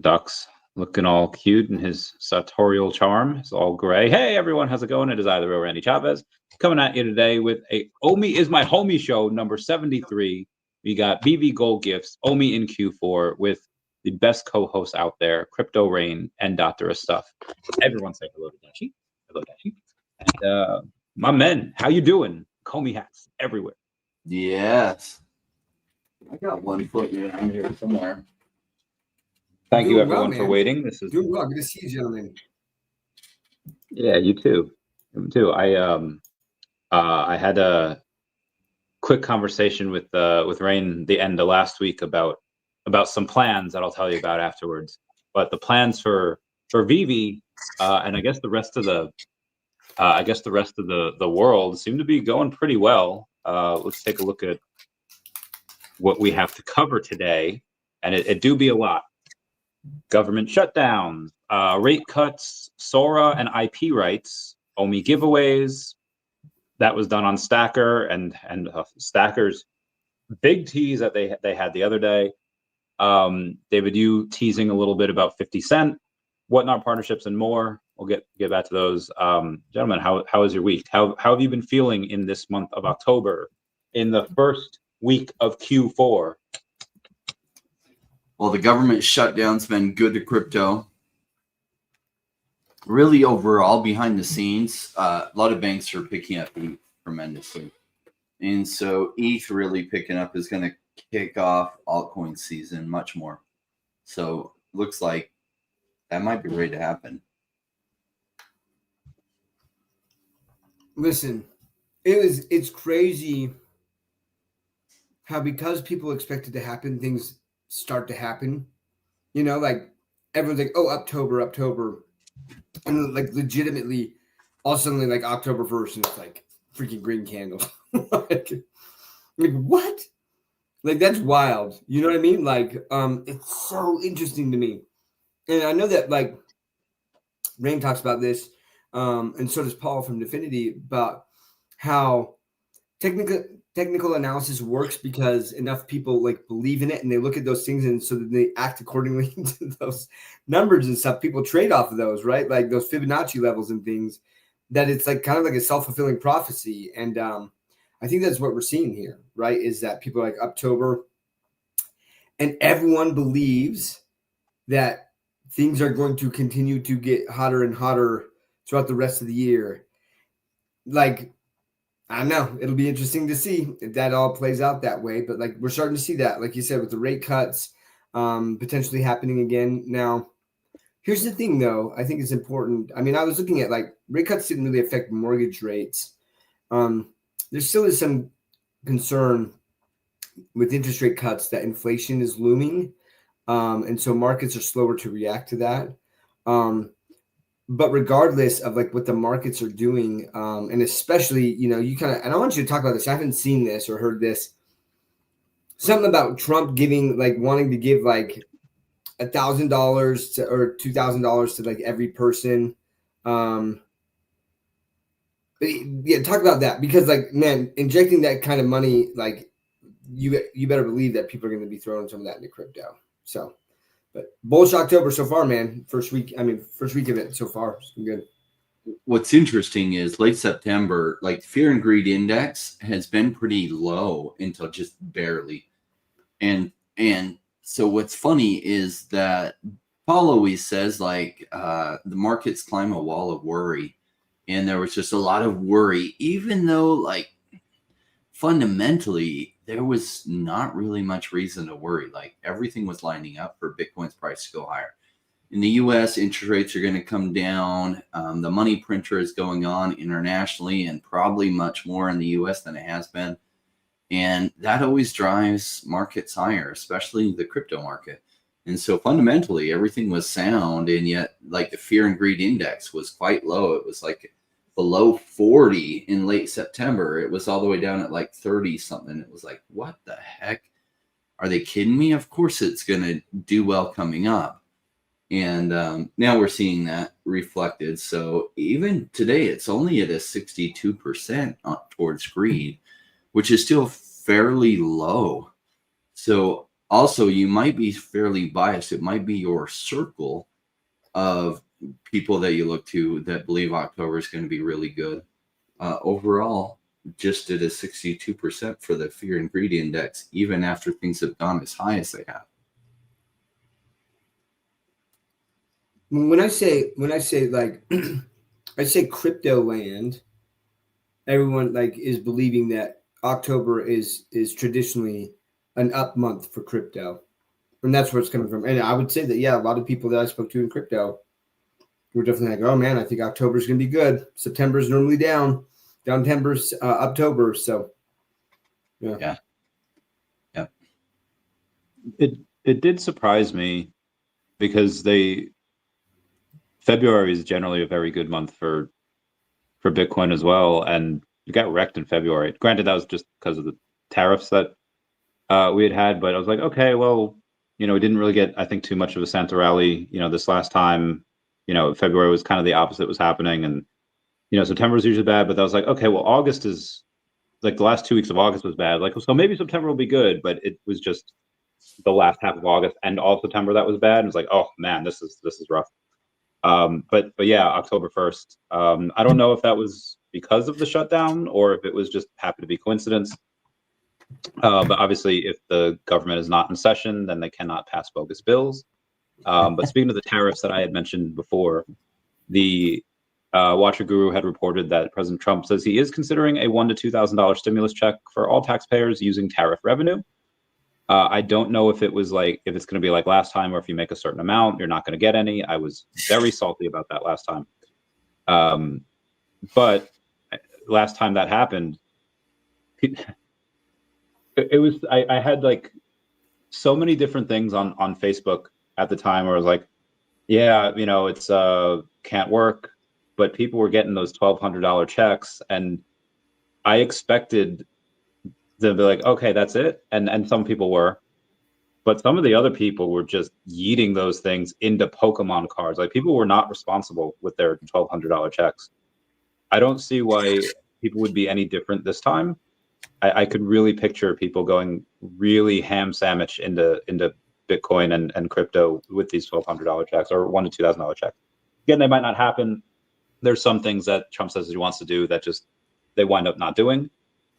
ducks, looking all cute in his sartorial charm. It's all gray. Hey, everyone, how's it going? It is either or Randy Chavez coming at you today with a OMI is my homie show number 73. We got VeVe Gold Gifts, OMI in Q4 with the best co-hosts out there, Crypto Rain and Dr. Stuff. Everyone say hello to Dachi. Hello, Dachi. And my men, how you doing? Comey hats everywhere. Yes. I got one foot around here somewhere. Thank you, everyone, for waiting. This is doing well. Good to see you, gentlemen. Yeah, you too. You too. I had a quick conversation with Rain the end of last week about some plans that I'll tell you about afterwards. But the plans for VeVe and I guess the rest of the world seem to be going pretty well. Let's take a look at what we have to cover today, and it do be a lot. Government shutdowns, rate cuts, SORA and IP rights, OMI giveaways. That was done on Stacker and Stacker's big tease that they had the other day. David, you teasing a little bit about 50 Cent, whatnot partnerships, and more. We'll get back to those. Gentlemen, how was your week? How have you been feeling in this month of October, in the first week of Q4? Well, the government shutdown's been good to crypto. Really, overall, behind the scenes, a lot of banks are picking up ETH tremendously. And so ETH really picking up is going to kick off altcoin season much more. So looks like that might be ready to happen. Listen, it's crazy how, because people expect it to happen, things start to happen. You know, like everyone's like, oh, October. And like legitimately, all suddenly like October 1st, and it's like freaking green candles. like what? Like that's wild. You know what I mean? Like, it's so interesting to me. And I know that like Rain talks about this, and so does Paul from Definity, about how technical analysis works because enough people like believe in it and they look at those things, and so that they act accordingly to those numbers and stuff. People trade off of those, right? Like those Fibonacci levels and things, that it's like kind of like a self-fulfilling prophecy. And I think that's what we're seeing here, right? Is that people are like October, and everyone believes that things are going to continue to get hotter and hotter throughout the rest of the year. Like, I don't know. It'll be interesting to see if that all plays out that way. But like we're starting to see that, like you said, with the rate cuts potentially happening again. Now, here's the thing, though. I think it's important. I mean, I was looking at like rate cuts didn't really affect mortgage rates. There still is some concern with interest rate cuts that inflation is looming. And so markets are slower to react to that. But regardless of like what the markets are doing, and especially, you know, you kind of, and I want you to talk about this. I haven't seen this or heard this. Something about Trump giving, like wanting to give like $1,000 to, or $2,000 to like every person. Yeah, talk about that, because like, man, injecting that kind of money, like you better believe that people are going to be throwing some of that into crypto. So. But bullish October so far, man. First week of it so far. It's been good. What's interesting is late September, like fear and greed index has been pretty low until just barely. And so what's funny is that Paul always says like the markets climb a wall of worry. And there was just a lot of worry, even though like fundamentally there was not really much reason to worry. Like everything was lining up for Bitcoin's price to go higher. In the US, interest rates are going to come down. The money printer is going on internationally and probably much more in the US than it has been. And that always drives markets higher, especially the crypto market. And so fundamentally, everything was sound. And yet like the fear and greed index was quite low. It was like below 40 in late September. It was all the way down at like 30 something. It was like, what the heck? Are they kidding me? Of course it's going to do well coming up. And now we're seeing that reflected. So even today, it's only at a 62% towards greed, which is still fairly low. So Also, you might be fairly biased. It might be your circle of people that you look to that believe October is going to be really good. Overall, just did a 62% for the fear and greed index, even after things have gone as high as they have. When I say like, I say crypto land, everyone like is believing that October is traditionally an up month for crypto, and that's where it's coming from. And I would say that, yeah, a lot of people that I spoke to in crypto were definitely like, oh man, I think October is going to be good. September is normally down September's October. So Yeah. It did surprise me because February is generally a very good month for Bitcoin as well, and you got wrecked in February. Granted, that was just because of the tariffs that we had, but I was like, okay, well, we didn't really get, I think, too much of a Santa rally, this last time. February was kind of the opposite was happening, and September was usually bad, but I was like, okay, well, August is like the last 2 weeks of August was bad. Like, so maybe September will be good, but it was just the last half of August and all of September that was bad. And it was like, oh man, this is rough. But yeah, October 1st. I don't know if that was because of the shutdown or if it was just happened to be coincidence. But obviously, if the government is not in session, then they cannot pass bogus bills. But speaking of the tariffs that I had mentioned before, the Watcher Guru had reported that President Trump says he is considering a $1,000 to $2,000 stimulus check for all taxpayers using tariff revenue. I don't know if it's going to be like last time, or if you make a certain amount, you're not going to get any. I was very salty about that last time. But last time that happened, it was, I had like so many different things on Facebook at the time where I was like, yeah, it's can't work, but people were getting those $1,200 checks, and I expected to be like, okay, that's it. And some people were, but some of the other people were just yeeting those things into Pokemon cards. Like, people were not responsible with their $1,200 checks. I don't see why people would be any different this time. I could really picture people going really ham sandwich into Bitcoin and crypto with these $1,200 checks or $1,000 to $2,000 checks. Again, they might not happen. There's some things that Trump says he wants to do that just they wind up not doing.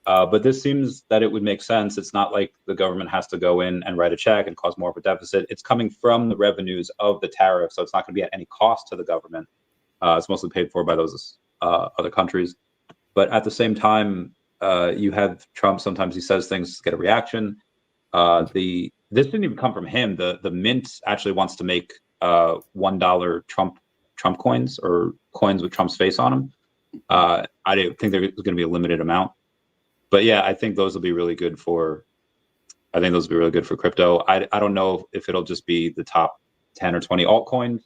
But this seems that it would make sense. It's not like the government has to go in and write a check and cause more of a deficit. It's coming from the revenues of the tariff, so it's not going to be at any cost to the government. It's mostly paid for by those other countries. But at the same time, you have Trump. Sometimes he says things to get a reaction. This didn't even come from him. The mint actually wants to make $1 Trump coins, or coins with Trump's face on them. I didn't think there's going to be a limited amount. But yeah, I think those will be really good for. I think those will be really good for crypto. I don't know if it'll just be the top 10 or 20 altcoins.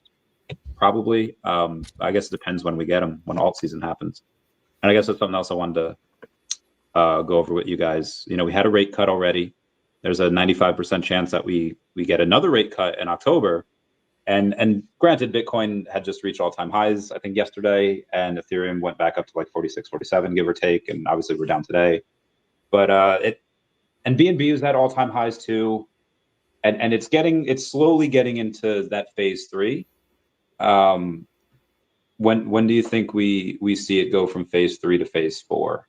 Probably. I guess it depends when we get them, when alt season happens. And I guess that's something else I wanted to go over with you guys. We had a rate cut already. There's a 95% chance that we get another rate cut in October. And granted, Bitcoin had just reached all-time highs, I think, yesterday, and Ethereum went back up to like 46, 47, give or take, and obviously we're down today. But and BNB is at all-time highs too, and it's slowly getting into that phase 3. When do you think we see it go from phase 3 to phase 4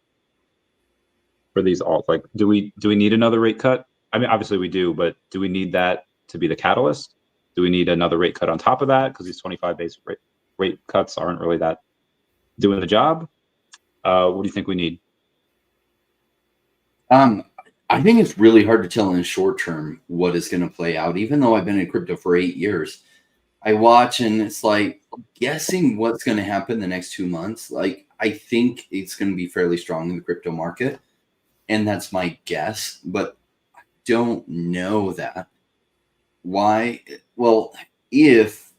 for these alts? Like, do we need another rate cut? I mean, obviously we do, but do we need that to be the catalyst? Do we need another rate cut on top of that? Because these 25 base rate cuts aren't really that doing the job. What do you think we need? I think it's really hard to tell in the short term what is going to play out. Even though I've been in crypto for 8 years, I watch and it's like guessing what's going to happen the next 2 months. Like, I think it's going to be fairly strong in the crypto market, and that's my guess, but I don't know that. Why? Well, if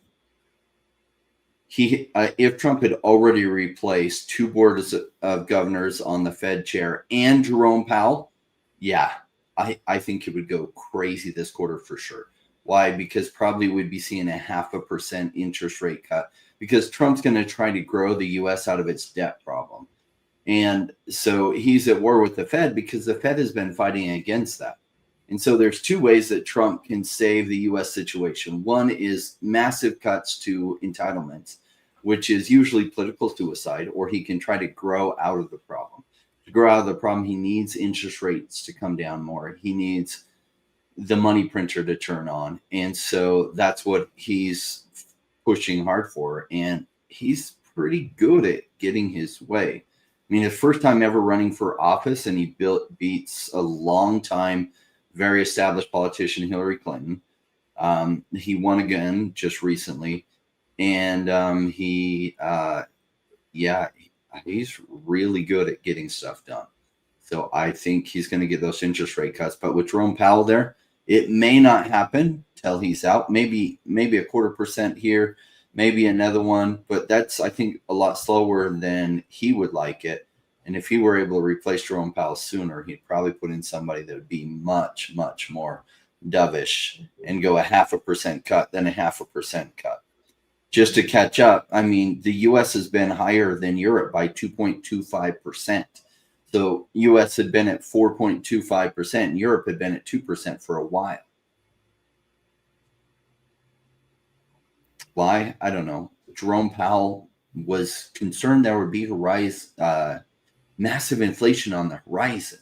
Trump had already replaced 2 boards of governors on the Fed chair and Jerome Powell, yeah, I think it would go crazy this quarter for sure. Why? Because probably we'd be seeing a 0.5% interest rate cut, because Trump's going to try to grow the U.S. out of its debt problem. And so he's at war with the Fed because the Fed has been fighting against that. And so there's two ways that Trump can save the U.S. situation. One is massive cuts to entitlements, which is usually political suicide, or he can try to grow out of the problem. To grow out of the problem, he needs interest rates to come down more. He needs the money printer to turn on. And so that's what he's pushing hard for. And he's pretty good at getting his way. I mean, his first time ever running for office, and he beats a long time, very established politician, Hillary Clinton. He won again just recently. And he's really good at getting stuff done. So I think he's going to get those interest rate cuts. But with Jerome Powell there, it may not happen till he's out. Maybe a 0.25% here, maybe another one. But that's, I think, a lot slower than he would like it. And if he were able to replace Jerome Powell sooner, he'd probably put in somebody that would be much, much more dovish and go a 0.5% cut than a 0.5% cut. Just to catch up, I mean, the U.S. has been higher than Europe by 2.25%. So U.S. had been at 4.25%, and Europe had been at 2% for a while. Why? I don't know. Jerome Powell was concerned there would be a rise, massive inflation on the horizon.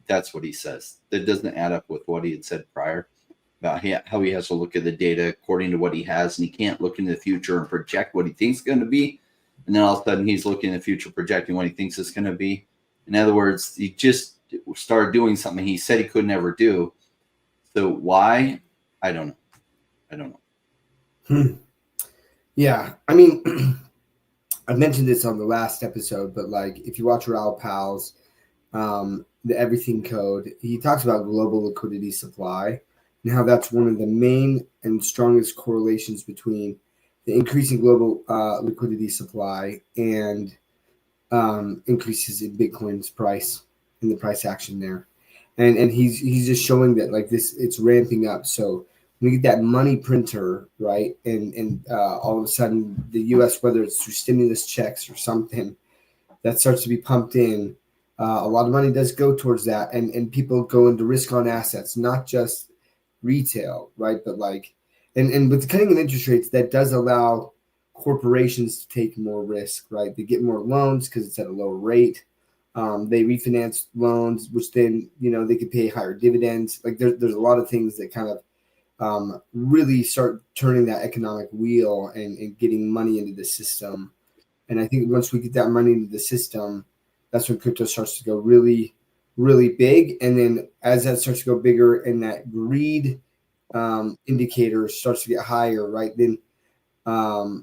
That's what he says. That doesn't add up with what he had said prior about how he has to look at the data according to what he has, and he can't look into the future and project what he thinks is going to be. And then all of a sudden he's looking in the future, projecting what he thinks it's going to be. In other words, he just started doing something he said he could never do. So why? I don't know. Yeah. I mean, I mentioned this on the last episode, but like if you watch Raoul Pal's the Everything Code, he talks about global liquidity supply and how that's one of the main and strongest correlations between the increasing global liquidity supply and increases in Bitcoin's price and the price action there. And he's just showing that like this, it's ramping up. So when you get that money printer, right, and all of a sudden the U.S., whether it's through stimulus checks or something, that starts to be pumped in, a lot of money does go towards that, and people go into risk on assets, not just retail, right, but like, and with the cutting in interest rates, that does allow corporations to take more risk, right? They get more loans because it's at a lower rate. They refinance loans, which then, you know, they could pay higher dividends. Like there's a lot of things that kind of really start turning that economic wheel and getting money into the system. And I think once we get that money into the system, that's when crypto starts to go really, really big. And then as that starts to go bigger and that greed indicator starts to get higher, right, then I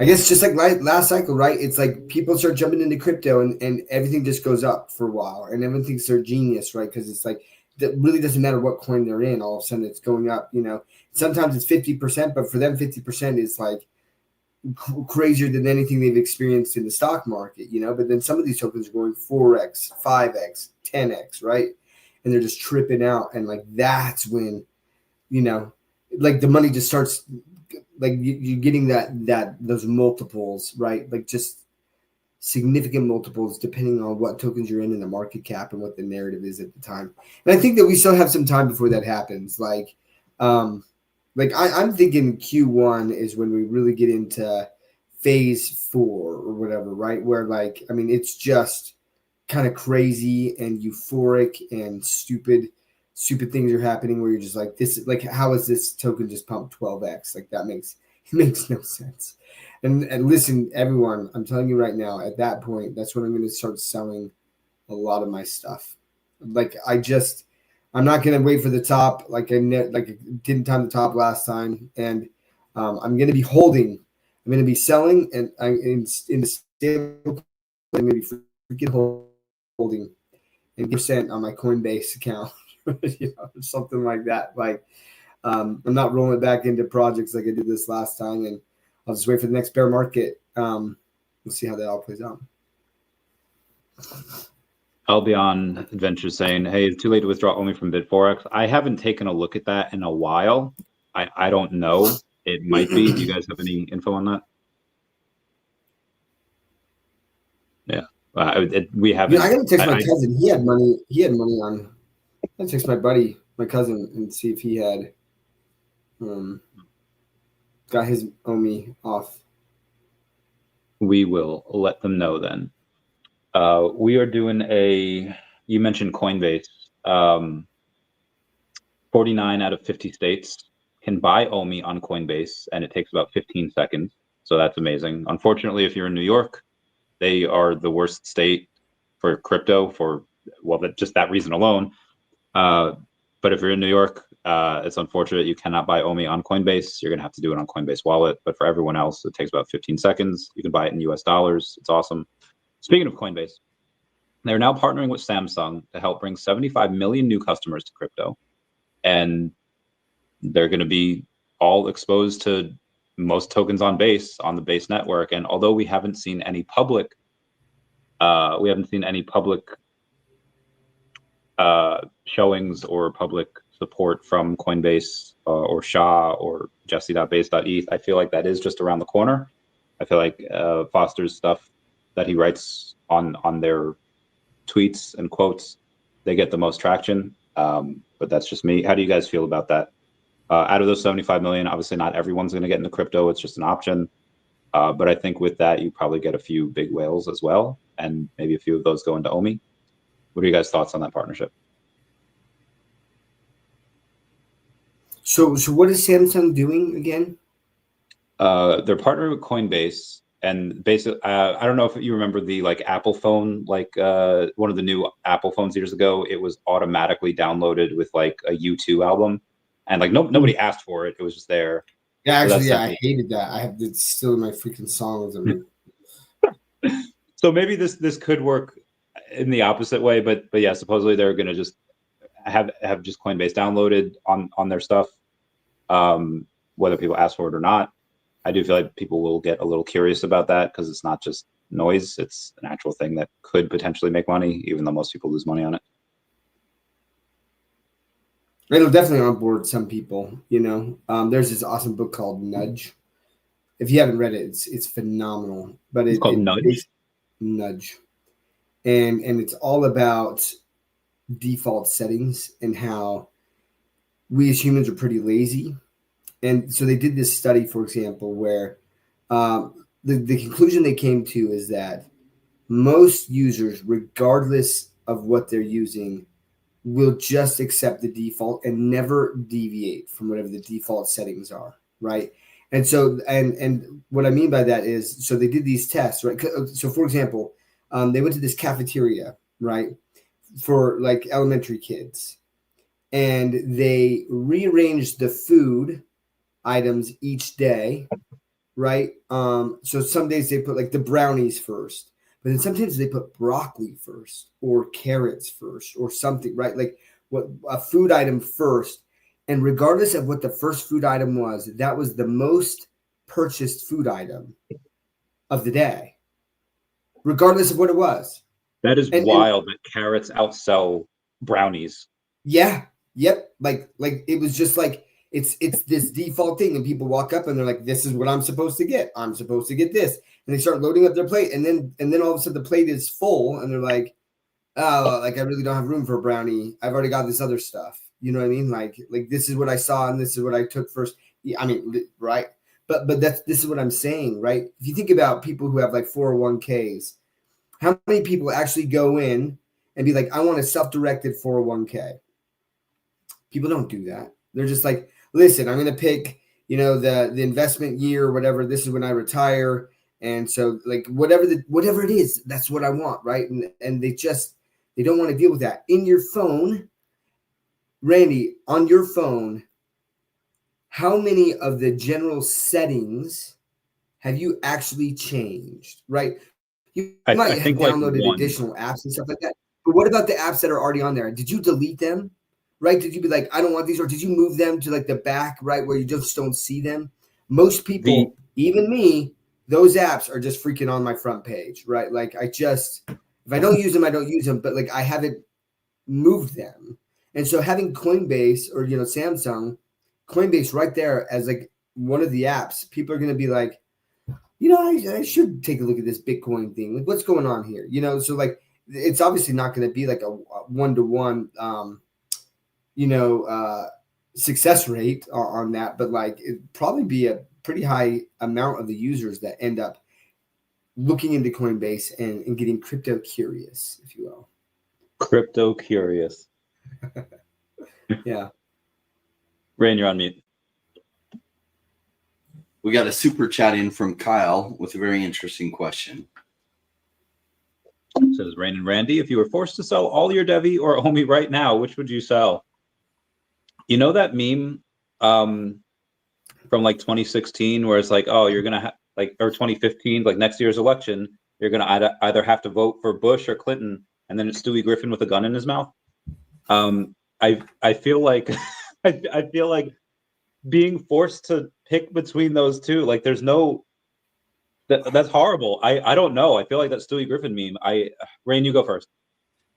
guess just like last cycle, right? It's like people start jumping into crypto and everything just goes up for a while, and everyone thinks they're genius, right? Because it's like that really doesn't matter what coin they're in. All of a sudden, it's going up. You know, sometimes it's 50%, but for them, 50% is like crazier than anything they've experienced in the stock market. You know, but then some of these tokens are going 4x, 5x, 10x, right? And they're just tripping out, and like that's when, you know, like the money just starts. Like you're getting those multiples, right? Like just significant multiples depending on what tokens you're in the market cap and what the narrative is at the time. And I think that we still have some time before that happens. Like I'm thinking Q1 is when we really get into phase 4 or whatever, right? Where like, I mean, it's just kind of crazy and euphoric and stupid things are happening where you're just like, this is like, how is this token just pumped 12x? Like that makes no sense. And listen, everyone, I'm telling you right now, at that point, that's when I'm going to start selling a lot of my stuff. Like I'm not going to wait for the top. Like I didn't time the top last time. And I'm going to be holding, I'm going to be selling and in the stable, I'm going to be freaking holding and % on my Coinbase account. You know, something like that. Like I'm not rolling it back into projects like I did this last time, and I'll just wait for the next bear market. We'll see how that all plays out. I'll be on Adventure saying, hey, it's too late to withdraw only from Bit4X. I haven't taken a look at that in a while. I don't know. It might be. Do you guys have any info on that? Yeah. We haven't. I gotta text my cousin. He had money. He had money on. I gotta text my buddy, my cousin, and see if he had got his OMI off. We will let them know then. We are doing you mentioned Coinbase. 49 out of 50 states can buy OMI on Coinbase, and it takes about 15 seconds. So that's amazing. Unfortunately, if you're in New York, they are the worst state for crypto for, well, just that reason alone. But if you're in New York, it's unfortunate you cannot buy OMI on Coinbase. You're going to have to do it on Coinbase Wallet. But for everyone else, it takes about 15 seconds. You can buy it in US dollars. It's awesome. Speaking of Coinbase, they're now partnering with Samsung to help bring 75 million new customers to crypto. And they're going to be all exposed to most tokens on the Base network. And although we haven't seen any public, showings or public support from Coinbase or SHA or Jesse.base.eth, I feel like that is just around the corner. I feel like Foster's stuff that he writes on their tweets and quotes, they get the most traction. But that's just me. How do you guys feel about that? Out of those 75 million, obviously not everyone's going to get into crypto. It's just an option. But I think with that, you probably get a few big whales as well. And maybe a few of those go into OMI. What are you guys' thoughts on that partnership? So what is Samsung doing again? They're partnering with Coinbase. And basically, I don't know if you remember the Apple phone, one of the new Apple phones years ago, it was automatically downloaded with a U2 album. And nobody asked for it. It was just there. Yeah, actually, I hated that. I have it's still in my freaking songs. So maybe this could work in the opposite way, but yeah, supposedly they're going to just have just Coinbase downloaded on their stuff, whether people ask for it or not. I do feel like people will get a little curious about that because it's not just noise; it's an actual thing that could potentially make money, even though most people lose money on it. It'll definitely onboard some people. There's this awesome book called Nudge. If you haven't read it, it's phenomenal. But it's called Nudge. Nudge, and it's all about default settings and how we as humans are pretty lazy. And so they did this study, for example, where the conclusion they came to is that most users, regardless of what they're using, will just accept the default and never deviate from whatever the default settings are, right? And so, and what I mean by that is, so they did these tests, right? So, for example, they went to this cafeteria, right, for elementary kids, and they rearranged the food items each day, right? So some days they put the brownies first, but then sometimes they put broccoli first or carrots first or something, right? What a food item first. And regardless of what the first food item was, that was the most purchased food item of the day, regardless of what it was. That is wild that carrots outsell brownies. Yeah. Yep. It was just it's this default thing, and people walk up and they're like, this is what I'm supposed to get. I'm supposed to get this. And they start loading up their plate, and then all of a sudden the plate is full, and they're like, oh, I really don't have room for a brownie. I've already got this other stuff. You know what I mean? Like this is what I saw, and this is what I took first. Yeah, I mean, right. But this is what I'm saying, right? If you think about people who have 401ks, how many people actually go in and be like, I want a self-directed 401k? People don't do that. They're just like, listen, I'm going to pick, the investment year or whatever. This is when I retire. And so whatever it is, that's what I want. Right. And they don't want to deal with that. In your phone, Randy, on your phone, how many of the general settings have you actually changed? Right. You might have downloaded additional apps and stuff like that. But what about the apps that are already on there? Did you delete them? Right? Did you be like, I don't want these, or did you move them to the back, right, where you just don't see them? Most people, even me, those apps are just freaking on my front page, right? If I don't use them, I don't use them, but I haven't moved them. And so having Coinbase or Samsung, Coinbase right there as one of the apps, people are going to be like, I should take a look at this Bitcoin thing. Like, what's going on here? So like, it's obviously not going to be like a one-to-one, success rate on that, but like it'd probably be a pretty high amount of the users that end up looking into Coinbase and getting crypto curious, if you will. Crypto curious. Yeah. Rain, you're on mute. We got a super chat in from Kyle with a very interesting question. It says, Rain and Randy, if you were forced to sell all your DEVVE or OMI right now, which would you sell? You know that meme from like 2016 where it's like, oh, you're going to have like, or 2015, like next year's election, you're going to either have to vote for Bush or Clinton, and then it's Stewie Griffin with a gun in his mouth. I feel like I feel like being forced to pick between those two, like there's no, that's horrible. I don't know. I feel like that Stewie Griffin meme. Rain, you go first.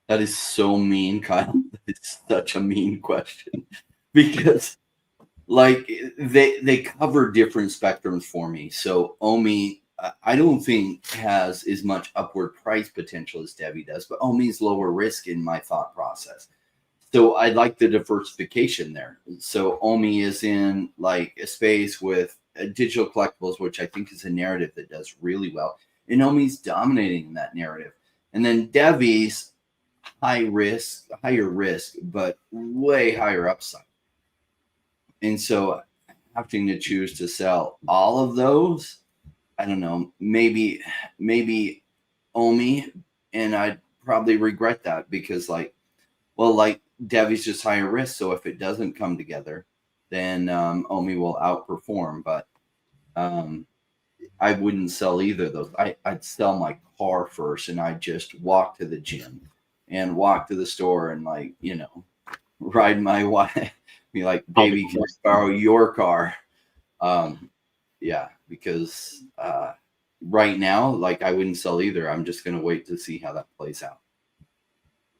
That is so mean, Kyle. It's such a mean question because like they cover different spectrums for me. So OMI, I don't think has as much upward price potential as DEVVE does, but OMI is lower risk in my thought process. So I like the diversification there. So OMI is in like a space with digital collectibles, which I think is a narrative that does really well. And OMI's dominating that narrative. And then DEVVE's higher risk, but way higher upside. And so having to choose to sell all of those, I don't know, maybe OMI, and I'd probably regret that because like DEVVE's just higher risk. So if it doesn't come together, then OMI will outperform. But I wouldn't sell either of those. I'd sell my car first, and I'd just walk to the gym and walk to the store and ride my wife. Be like, baby, can I borrow your car? Because right now, like I wouldn't sell either. I'm just going to wait to see how that plays out.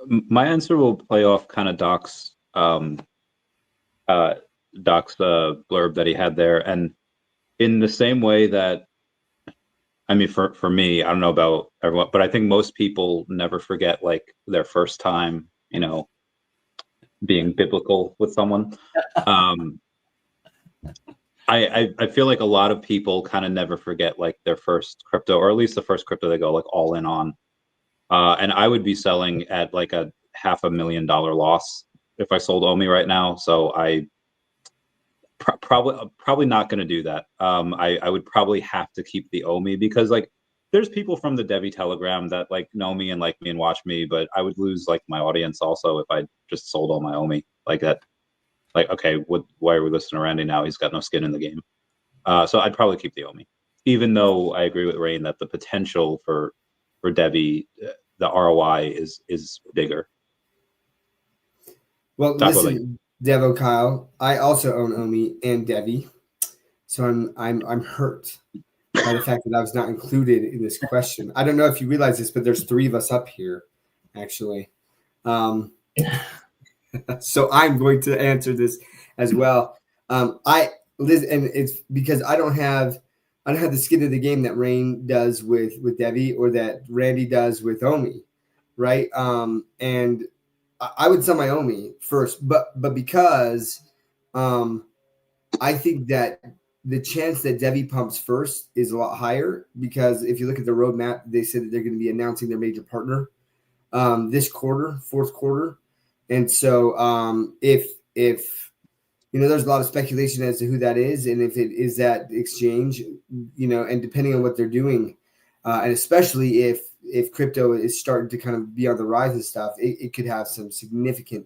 My answer will play off kind of Doc's blurb that he had there, and in the same way that, I mean, for me, I don't know about everyone, but I think most people never forget like their first time, being biblical with someone. I feel like a lot of people kind of never forget like their first crypto, or at least the first crypto they go like all in on. And I would be selling at like a $500,000 loss if I sold OMI right now. So I probably not going to do that. I would probably have to keep the OMI because like there's people from the DEVVE Telegram that like know me and like me and watch me, but I would lose like my audience also if I just sold all my OMI like that. Like, okay, why are we listening to Randy now? He's got no skin in the game. So I'd probably keep the OMI, even though I agree with Rain that the potential for DEVVE, the ROI is bigger. Well, listen, Devo Kyle, I also own OMI and DEVVE, so I'm hurt by the fact that I was not included in this question. I don't know if you realize this, but there's 3 of us up here, actually. So I'm going to answer this as well. And it's because I don't have the skin of the game that Rain does with DEVVE or that Randy does with OMI, right? And I would sell my OMI first, but because I think that the chance that DEVVE pumps first is a lot higher because if you look at the roadmap, they said that they're going to be announcing their major partner this quarter, fourth quarter. And so if there's a lot of speculation as to who that is and if it is that exchange, and depending on what they're doing, and especially if crypto is starting to kind of be on the rise and stuff, it could have some significant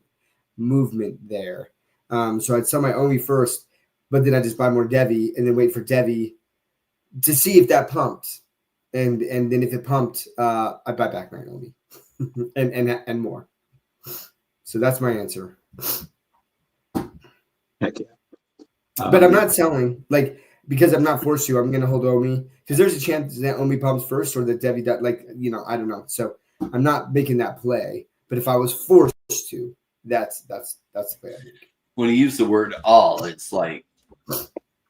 movement there. So I'd sell my OMI first, but then I just buy more DEVVE and then wait for DEVVE to see if that pumped. And then if it pumped, I buy back my OMI and more. So that's my answer. Heck yeah. But I'm not selling, like, because I'm not forced to. I'm going to hold OMI because there's a chance that OMI pumps first or that DEVVE does, like, I don't know. So I'm not making that play. But if I was forced to, that's the play I make. When you use the word all, it's like,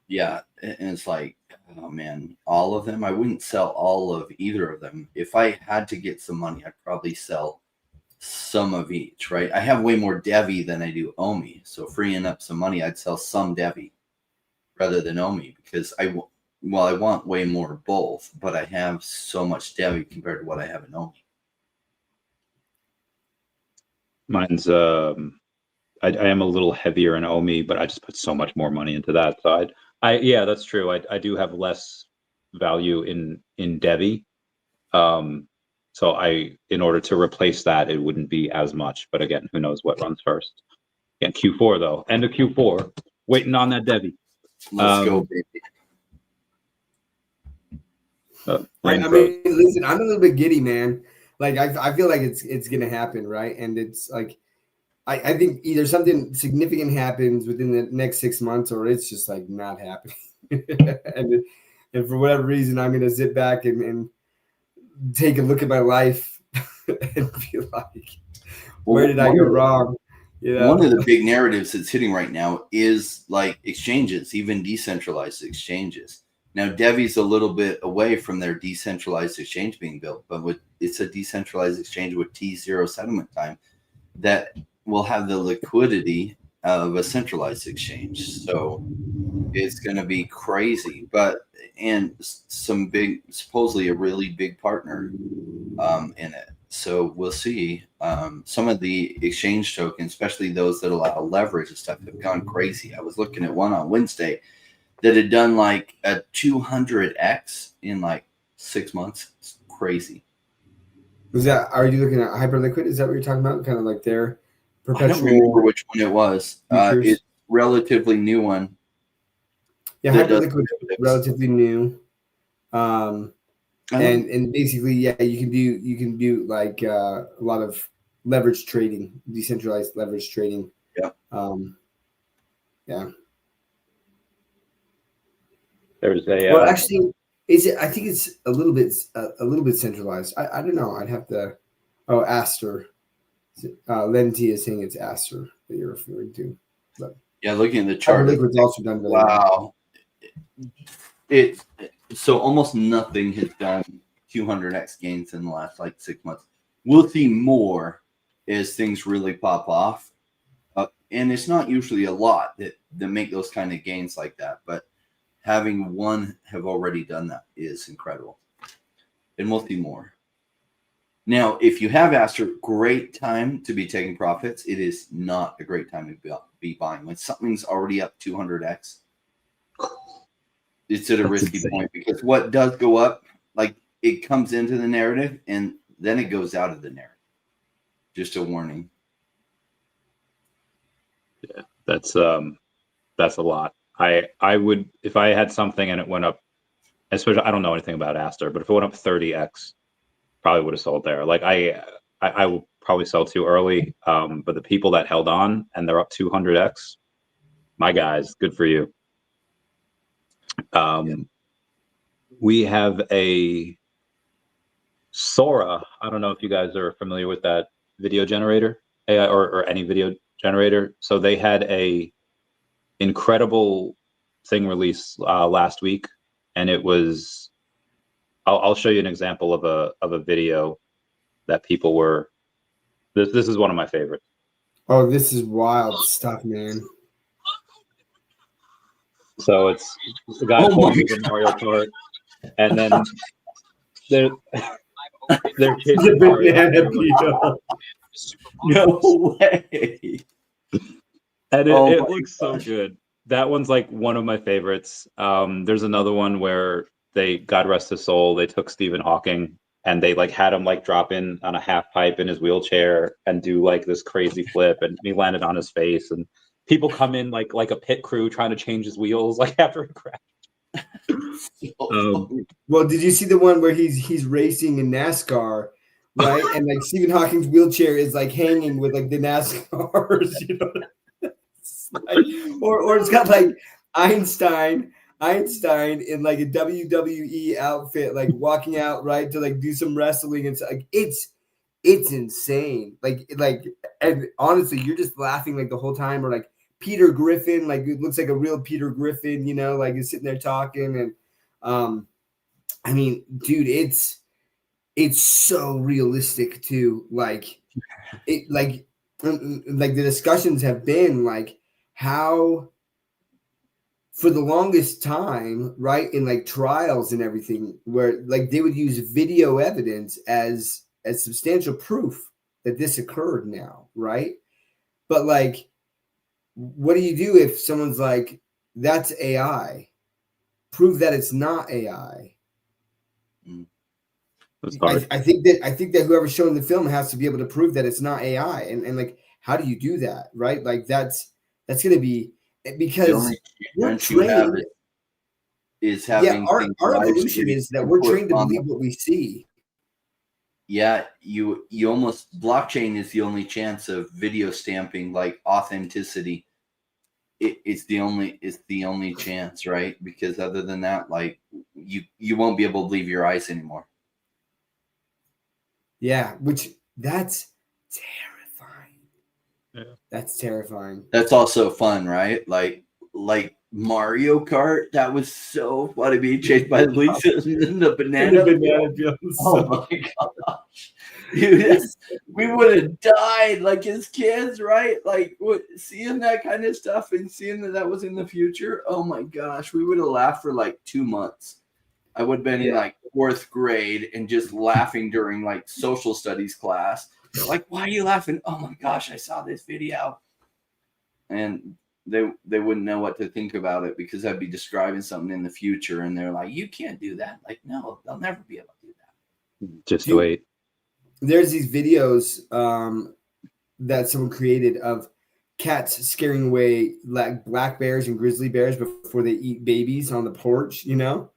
yeah, and it's like, Oh man, all of them. I wouldn't sell all of either of them. If I had to get some money, I'd probably sell some of each, right? I have way more DEVVE than I do OMI. So freeing up some money, I'd sell some DEVVE rather than OMI because I want way more of both, but I have so much DEVVE compared to what I have in OMI. Mine's I am a little heavier in OMI, but I just put so much more money into that side. Yeah, that's true. I do have less value in DEVVE. So in order to replace that, it wouldn't be as much. But again, who knows what runs first? Again, Q4 though, end of Q4, waiting on that DEVVE. Let's go, baby. I mean, listen, I'm a little bit giddy, man. Like I feel like it's gonna happen, right? And it's like I think either something significant happens within the next 6 months, or it's just like not happening. and for whatever reason, I'm gonna sit back and take a look at my life and feel like, where did I go wrong? You know? One of the big narratives that's hitting right now is like exchanges, even decentralized exchanges. Now, DEVVE's a little bit away from their decentralized exchange being built, but it's a decentralized exchange with T0 settlement time that will have the liquidity of a centralized exchange. So it's going to be crazy, and some big, supposedly a really big partner in it. So we'll see. Some of the exchange tokens, especially those that allow leverage and stuff, have gone crazy. I was looking at one on Wednesday that had done like a 200x in like 6 months. It's crazy. Are you looking at Hyperliquid? Is that what you're talking about? Kind of like their perpetual. I don't remember which one it was. It's relatively new one. Yeah, Hyperliquid is relatively new. And basically, yeah, you can do like a lot of leverage trading, decentralized leverage trading. Yeah. Yeah. There's a well, actually, is it? I think it's a little bit centralized. I don't know. I'd have to. Oh, Aster. Lenti is saying it's Aster that you're referring to. But yeah, looking at the chart. Liquid's also done very wow. So almost nothing has done 200x gains in the last like 6 months. We'll see more as things really pop off, and it's not usually a lot that make those kind of gains like that, but having one have already done that is incredible. And we'll see more. Now, if you have Aster, great time to be taking profits. It is not a great time to be buying. When something's already up 200x, it's at a risky point, because what does go up, like it comes into the narrative and then it goes out of the narrative. Just a warning. Yeah, that's a lot. I would, if I had something and it went up, especially, I don't know anything about Aster, but if it went up 30x, probably would have sold there. Like I will probably sell too early. But the people that held on and they're up 200x, my guys, good for you. We have a Sora. I don't know if you guys are familiar with that video generator, AI or any video generator. So they had a incredible thing release last week, and it was. I'll show you an example of a video that people were. This is one of my favorites. Oh, this is wild stuff, man. So it's the guy playing the Mario Kart, and then they're chasing Mario. No way. And it looks so good. That one's like one of my favorites. There's another one where they, God rest his soul, they took Stephen Hawking and they like had him like drop in on a half pipe in his wheelchair and do like this crazy flip, and he landed on his face, and people come in like a pit crew trying to change his wheels like after he crashed. Well, did you see the one where he's racing in NASCAR, right? And like Stephen Hawking's wheelchair is like hanging with like the NASCARs, you know? Like, or it's got like Einstein in like a WWE outfit, like walking out, right, to like do some wrestling, and like it's insane. Like and honestly, you're just laughing like the whole time. Or like Peter Griffin, like it looks like a real Peter Griffin, you know, like he's sitting there talking, and I mean, dude, it's so realistic too. Like the discussions have been like how for the longest time, right, in like trials and everything, where like they would use video evidence as substantial proof that this occurred now, right? But like, what do you do if someone's like, that's AI? Prove that it's not AI. That's hard. I think that whoever's showing the film has to be able to prove that it's not AI. And like, how do you do that, right? Like that's gonna be because The only we're chance you have trained. is having Our things evolution live is that and we're put trained to on believe what we see. Yeah, you almost blockchain is the only chance of video stamping like authenticity. It's the only chance, right? Because other than that, like you won't be able to believe your eyes anymore. Yeah, which that's terrifying. Yeah. That's terrifying. That's also fun, right? Like Mario Kart, that was so funny being chased by Lisa and the banana. Oh my gosh. Dude, we would have died like as kids, right? Like seeing that kind of stuff and seeing that was in the future. Oh my gosh, we would have laughed for like 2 months. I would have been in like 4th grade and just laughing during like social studies class. Like, why are you laughing? Oh my gosh, I saw this video. And they wouldn't know what to think about it because I'd be describing something in the future and they're like, you can't do that. Like, no, they'll never be able to do that. Just wait. There's these videos that someone created of cats scaring away like black bears and grizzly bears before they eat babies on the porch, you know?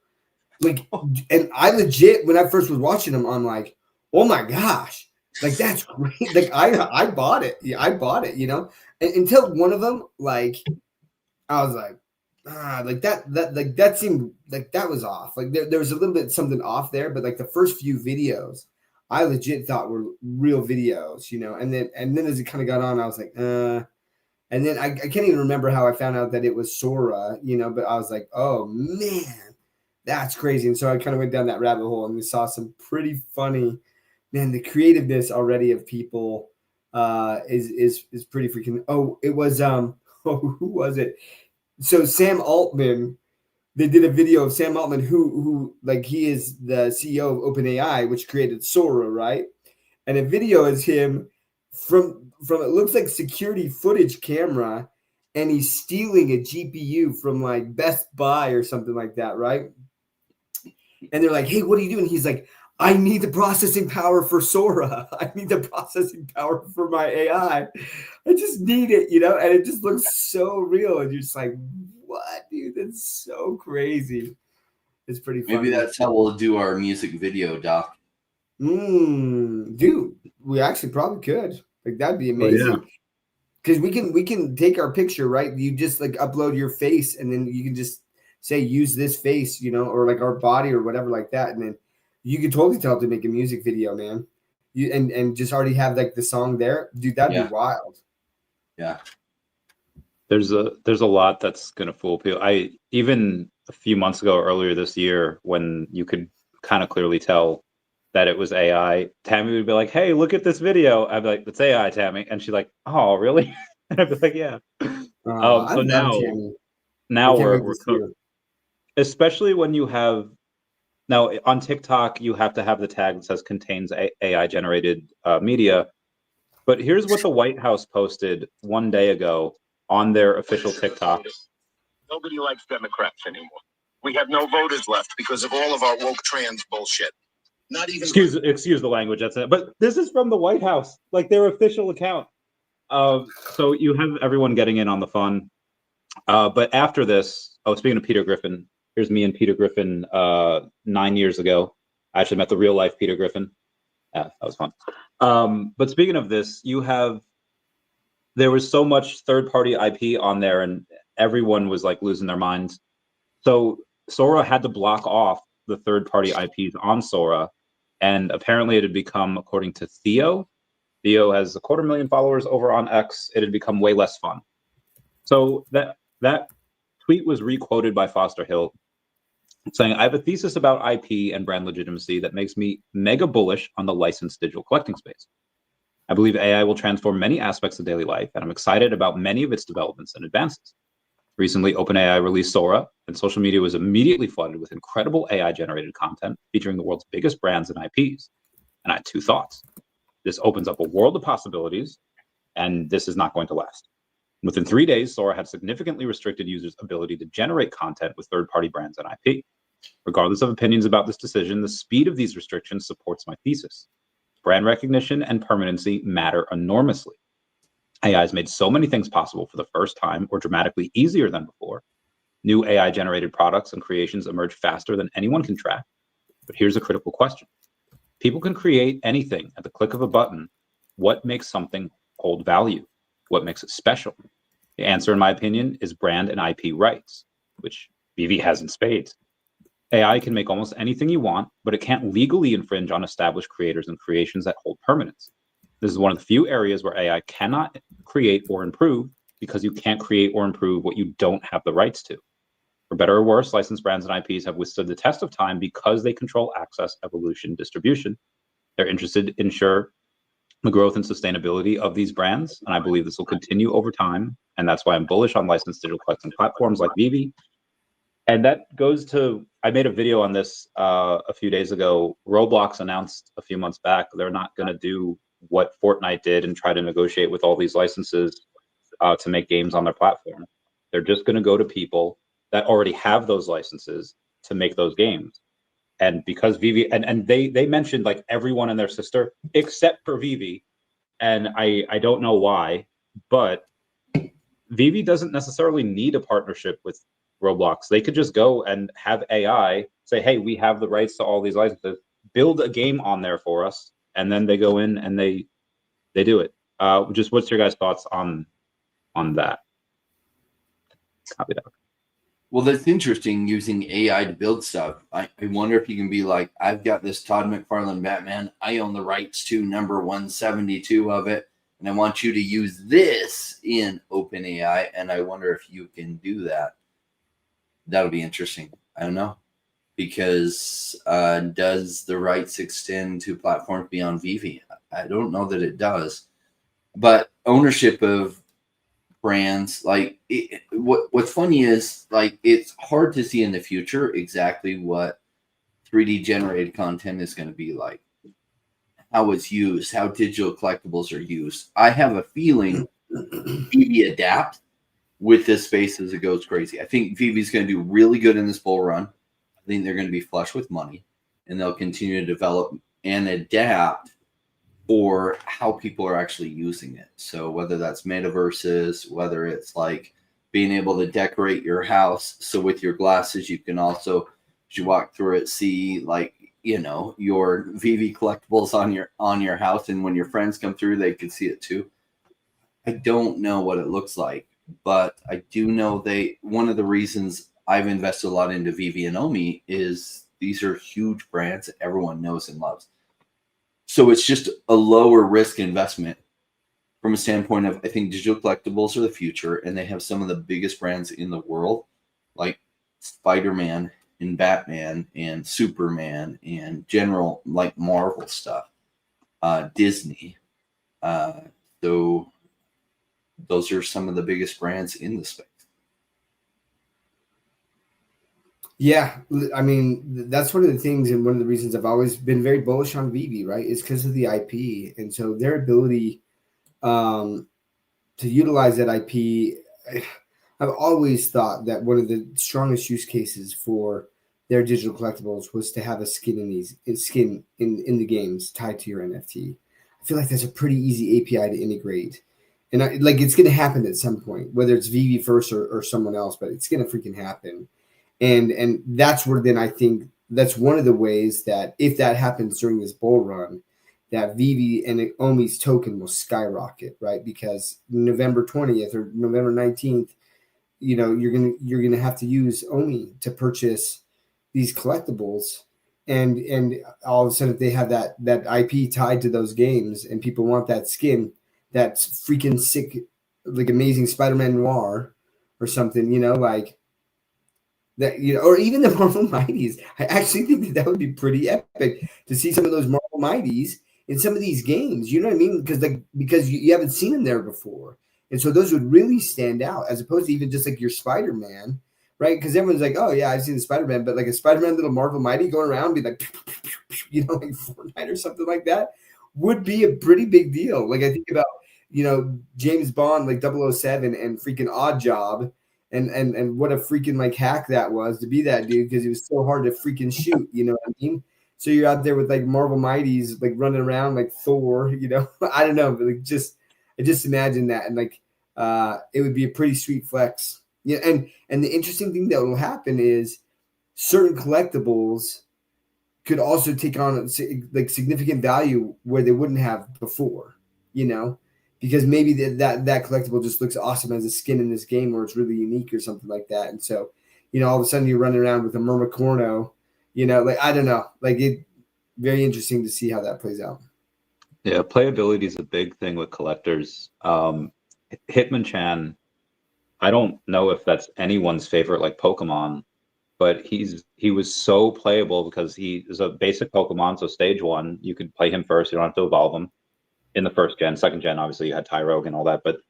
Like, and I legit, when I first was watching them, I'm like, oh my gosh, like that's great. Like I bought it. Yeah, I bought it, you know? And until one of them, like, I was like, like that seemed like that was off. Like there was a little bit something off there, but like the first few videos, I legit thought were real videos, you know. And then as it kind of got on, I was like, and then I can't even remember how I found out that it was Sora, you know. But I was like, oh man, that's crazy. And so I kind of went down that rabbit hole and we saw some pretty funny. Man, the creativeness already of people is pretty freaking. Oh, it was who was it? So Sam Altman, they did a video of Sam Altman, who like he is the CEO of OpenAI, which created Sora, right? And a video is him from it looks like security footage camera, and he's stealing a GPU from like Best Buy or something like that, right? And they're like, "Hey, what are you doing?" He's like, "I need the processing power for Sora. I need the processing power for my AI. I just need it, you know." And it just looks so real, and you're just like, "What, dude? That's so crazy." It's pretty funny. Maybe that's how we'll do our music video, Doc. Dude, we actually probably could. Like that'd be amazing. Because we can take our picture, right? You just like upload your face, and then you can just say use this face, you know, or like our body or whatever like that, and then you can totally tell it to make a music video, man. You and just already have like the song there, dude. That'd be wild. Yeah. There's a lot that's gonna fool people. I even a few months ago, earlier this year, when you could kind of clearly tell that it was AI, Tammy would be like, "Hey, look at this video." I'd be like, "It's AI, Tammy," and she's like, "Oh, really?" And I'd be like, "Yeah." So now we're especially when you have now on TikTok, you have to have the tag that says contains AI generated media. But here's what the White House posted one day ago on their official TikTok. Nobody likes Democrats anymore. We have no voters left because of all of our woke trans bullshit. Not even excuse the language, that's it. But this is from the White House, like their official account. So you have everyone getting in on the fun. But after this, speaking of Peter Griffin, here's me and Peter Griffin 9 years ago. I actually met the real life Peter Griffin. Yeah, that was fun. But speaking of this, there was so much third-party IP on there, and everyone was like losing their minds. So Sora had to block off the third-party IPs on Sora, and apparently it had become, according to Theo has 250,000 followers over on X. It had become way less fun. So that tweet was requoted by Foster Hill. saying, I have a thesis about IP and brand legitimacy that makes me mega bullish on the licensed digital collecting space. I believe AI will transform many aspects of daily life, and I'm excited about many of its developments and advances. Recently, OpenAI released Sora, and social media was immediately flooded with incredible AI-generated content featuring the world's biggest brands and IPs. And I had two thoughts. This opens up a world of possibilities, and this is not going to last. Within 3 days, Sora had significantly restricted users' ability to generate content with third-party brands and IP. Regardless of opinions about this decision, the speed of these restrictions supports my thesis. Brand recognition and permanency matter enormously. AI has made so many things possible for the first time or dramatically easier than before. New AI-generated products and creations emerge faster than anyone can track. But here's a critical question. People can create anything at the click of a button. What makes something hold value? What makes it special? The answer, in my opinion, is brand and IP rights, which VeVe has in spades. AI can make almost anything you want, but it can't legally infringe on established creators and creations that hold permanence. This is one of the few areas where AI cannot create or improve because you can't create or improve what you don't have the rights to. For better or worse, licensed brands and IPs have withstood the test of time because they control access, evolution, distribution. They're interested in ensure the growth and sustainability of these brands, and I believe this will continue over time, and that's why I'm bullish on licensed digital collecting platforms like VeVe. And that goes to, I made a video on this a few days ago. Roblox announced a few months back they're not going to do what Fortnite did and try to negotiate with all these licenses to make games on their platform. They're just going to go to people that already have those licenses to make those games. And because VeVe, and they mentioned like everyone and their sister except for VeVe, and I don't know why, but VeVe doesn't necessarily need a partnership with Roblox. They could just go and have AI say, hey, we have the rights to all these licenses, build a game on there for us, and then they go in and they do it. Just what's your guys' thoughts on that? Copy that. Well, that's interesting using AI to build stuff. I wonder if you can be like, I've got this Todd McFarlane Batman. I own the rights to number 172 of it, and I want you to use this in OpenAI, and I wonder if you can do that. That'll be interesting. I don't know. Because does the rights extend to platforms beyond VeVe? I don't know that it does. But ownership of brands, like what's funny is like it's hard to see in the future exactly what 3D generated content is going to be like, how it's used, how digital collectibles are used. I have a feeling VeVe adapt with this space as it goes crazy. I think VeVe is going to do really good in this bull run. I think they're going to be flush with money, and they'll continue to develop and adapt for how people are actually using it. So whether that's metaverses, whether it's like being able to decorate your house, so with your glasses you can also, as you walk through it, see like, you know, your VeVe collectibles on your house, and when your friends come through they can see it too. I don't know what it looks like, but I do know one of the reasons I've invested a lot into VeVe and OMI is these are huge brands that everyone knows and loves. So it's just a lower risk investment from a standpoint of, I think digital collectibles are the future, and they have some of the biggest brands in the world, like Spider-Man and Batman and Superman and general like Marvel stuff, Disney. So those are some of the biggest brands in the space. Yeah, I mean, that's one of the things and one of the reasons I've always been very bullish on VeVe, right? Is because of the IP. And so their ability to utilize that IP, I've always thought that one of the strongest use cases for their digital collectibles was to have a skin in the games tied to your NFT. I feel like that's a pretty easy API to integrate. And it's going to happen at some point, whether it's VeVe first or someone else, but it's going to freaking happen. And that's where then I think that's one of the ways that if that happens during this bull run, that VeVe and OMI's token will skyrocket, right? Because November 20th or November 19th, you know, you're gonna have to use OMI to purchase these collectibles, and all of a sudden if they have that IP tied to those games and people want that skin, that's freaking sick, like amazing Spider-Man Noir or something, you know, like that, you know, or even the Marvel Mighties. I actually think that would be pretty epic to see some of those Marvel Mighties in some of these games. You know what I mean? Because you haven't seen them there before, and so those would really stand out as opposed to even just like your Spider-Man, right? Because everyone's like, oh yeah, I've seen the Spider-Man, but like a Spider-Man little Marvel Mighty going around, be like, you know, like Fortnite or something like that, would be a pretty big deal. Like I think about, you know, James Bond, like 007 and freaking Odd Job. And what a freaking like hack that was to be that dude, because it was so hard to freaking shoot, you know what I mean? So you're out there with like Marvel Mighties like running around like Thor, you know. I don't know, but like I just imagine that, and like it would be a pretty sweet flex. Yeah, and the interesting thing that will happen is certain collectibles could also take on like significant value where they wouldn't have before, you know. Because maybe that collectible just looks awesome as a skin in this game, or it's really unique or something like that. And so, you know, all of a sudden you're running around with a Murmacorno, you know, like, I don't know, like very interesting to see how that plays out. Yeah, playability is a big thing with collectors. Hitmonchan, I don't know if that's anyone's favorite like Pokemon, but he was so playable because he is a basic Pokemon. So stage 1, you could play him first. You don't have to evolve him. In the first gen, second gen, obviously you had Tyrogue and all that, but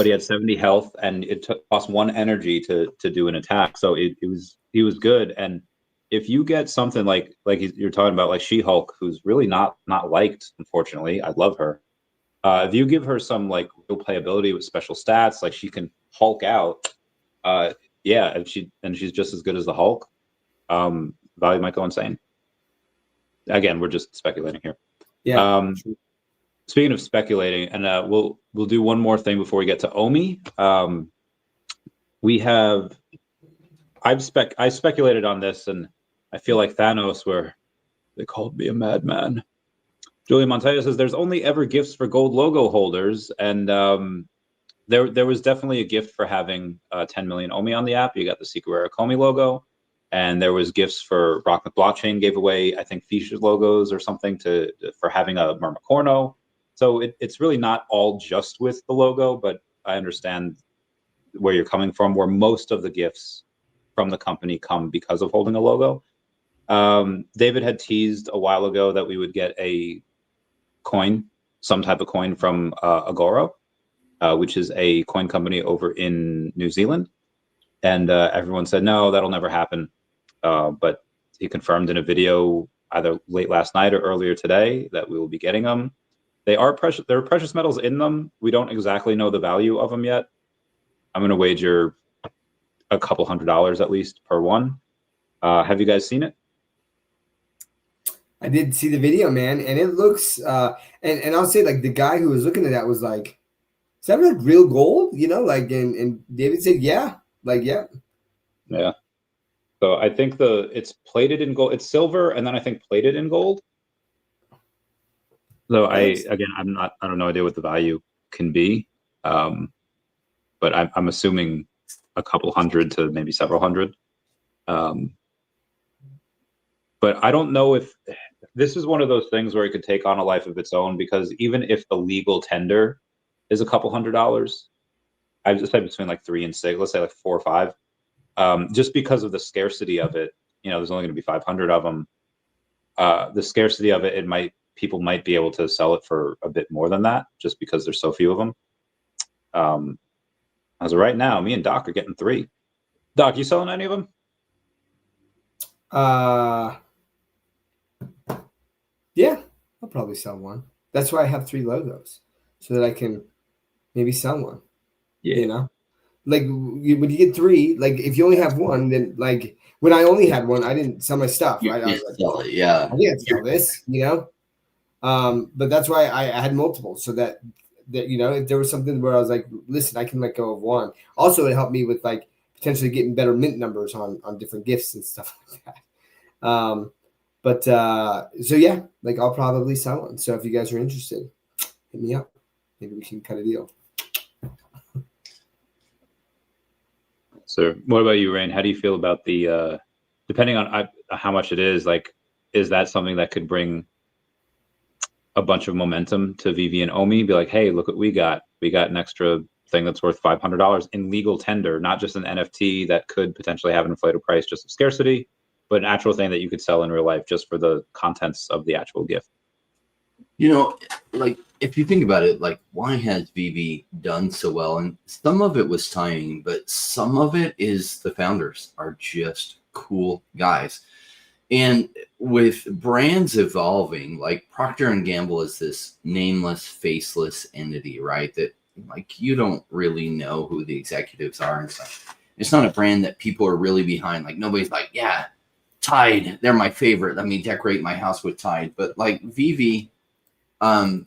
he had 70 health, and it cost 1 energy to do an attack. So he was good. And if you get something like you're talking about, like She-Hulk, who's really not liked, unfortunately, I love her. If you give her some like real playability with special stats, like she can Hulk out, yeah, and she's just as good as the Hulk, value might go insane. Again, we're just speculating here. Yeah. Speaking of speculating, and we'll do one more thing before we get to OMI. I speculated on this, and I feel like Thanos, where they called me a madman. Julian Montoya says there's only ever gifts for gold logo holders, and there was definitely a gift for having 10 million OMI on the app. You got the Secret Comey logo. And there was gifts for Rocket Blockchain gave away, I think, featured logos or something for having a Murmacorno. So it's really not all just with the logo, but I understand where you're coming from, where most of the gifts from the company come because of holding a logo. David had teased a while ago that we would get a coin, some type of coin from Agoro, which is a coin company over in New Zealand. And everyone said, no, that'll never happen. But he confirmed in a video either late last night or earlier today that we will be getting them. They are precious. There are precious metals in them. We don't exactly know the value of them yet. I'm going to wager a couple $100 at least per one. Have you guys seen it? I did see the video, man, and it looks and I'll say, like, the guy who was looking at that was like, is that like real gold? You know, like, and David said, yeah, like, yeah. Yeah. So I think it's plated in gold. It's silver, and then I think plated in gold. So I don't know idea what the value can be, but I'm assuming a couple hundred to maybe several hundred. But I don't know if this is one of those things where it could take on a life of its own, because even if the legal tender is a couple $100, I just say between like 3 and 6, let's say like 4 or 5. Just because of the scarcity of it, you know, there's only going to be 500 of them. The scarcity of it, people might be able to sell it for a bit more than that, just because there's so few of them. As of right now, me and Doc are getting 3. Doc, you selling any of them? Yeah, I'll probably sell one. That's why I have 3 logos, so that I can maybe sell one. Yeah. You know, like when you get 3, like if you only have one, then like when I only had one, I didn't sell my stuff, right? I was like, sell it, yeah. I can't sell this, you know. But that's why I had multiple, so that you know, if there was something where I was like, listen, I can let go of one. Also, it helped me with like potentially getting better mint numbers on different gifts and stuff like that. So yeah, like I'll probably sell one. So if you guys are interested, hit me up. Maybe we can cut a deal. So what about you, Rain? How do you feel about the, depending on how much it is, like, is that something that could bring a bunch of momentum to VeVe and OMI? Be like, hey, look what we got. We got an extra thing that's worth $500 in legal tender, not just an NFT that could potentially have an inflated price just of scarcity, but an actual thing that you could sell in real life just for the contents of the actual gift. You know, like if you think about it, like why has VeVe done so well? And some of it was timing, but some of it is the founders are just cool guys. And with brands evolving, like Procter & Gamble is this nameless, faceless entity, right? That like you don't really know who the executives are and stuff. It's not a brand that people are really behind. Like nobody's like, yeah, Tide, they're my favorite. Let me decorate my house with Tide. But like VeVe, part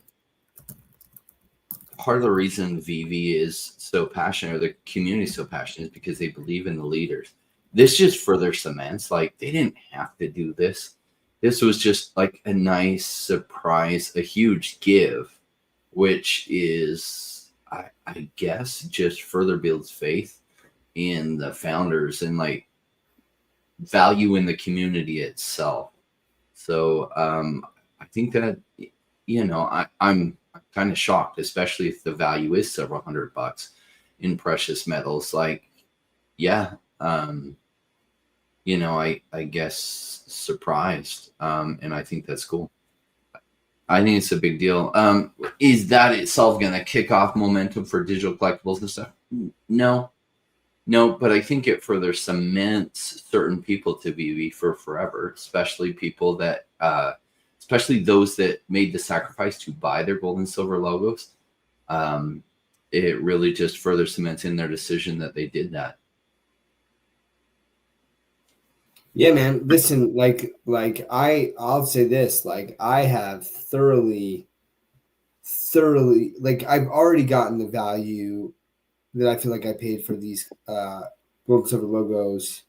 of the reason VeVe is so passionate, or the community is so passionate, is because they believe in the leaders. This just further cements, like they didn't have to do this. This was just like a nice surprise, a huge give, which is, I guess, just further builds faith in the founders and like value in the community itself. So I think that, you know, I'm kind of shocked, especially if the value is several $100 in precious metals. Like, yeah, you know, I guess surprised. And I think that's cool. I think it's a big deal. Is that itself going to kick off momentum for digital collectibles and stuff? No, but I think it further cements certain people to VeVe for forever, especially people that, especially those that made the sacrifice to buy their gold and silver logos. It really just further cements in their decision that they did that. Yeah, man. Listen, I'll say this, like I have thoroughly, like I've already gotten the value that I feel like I paid for these gold and silver logos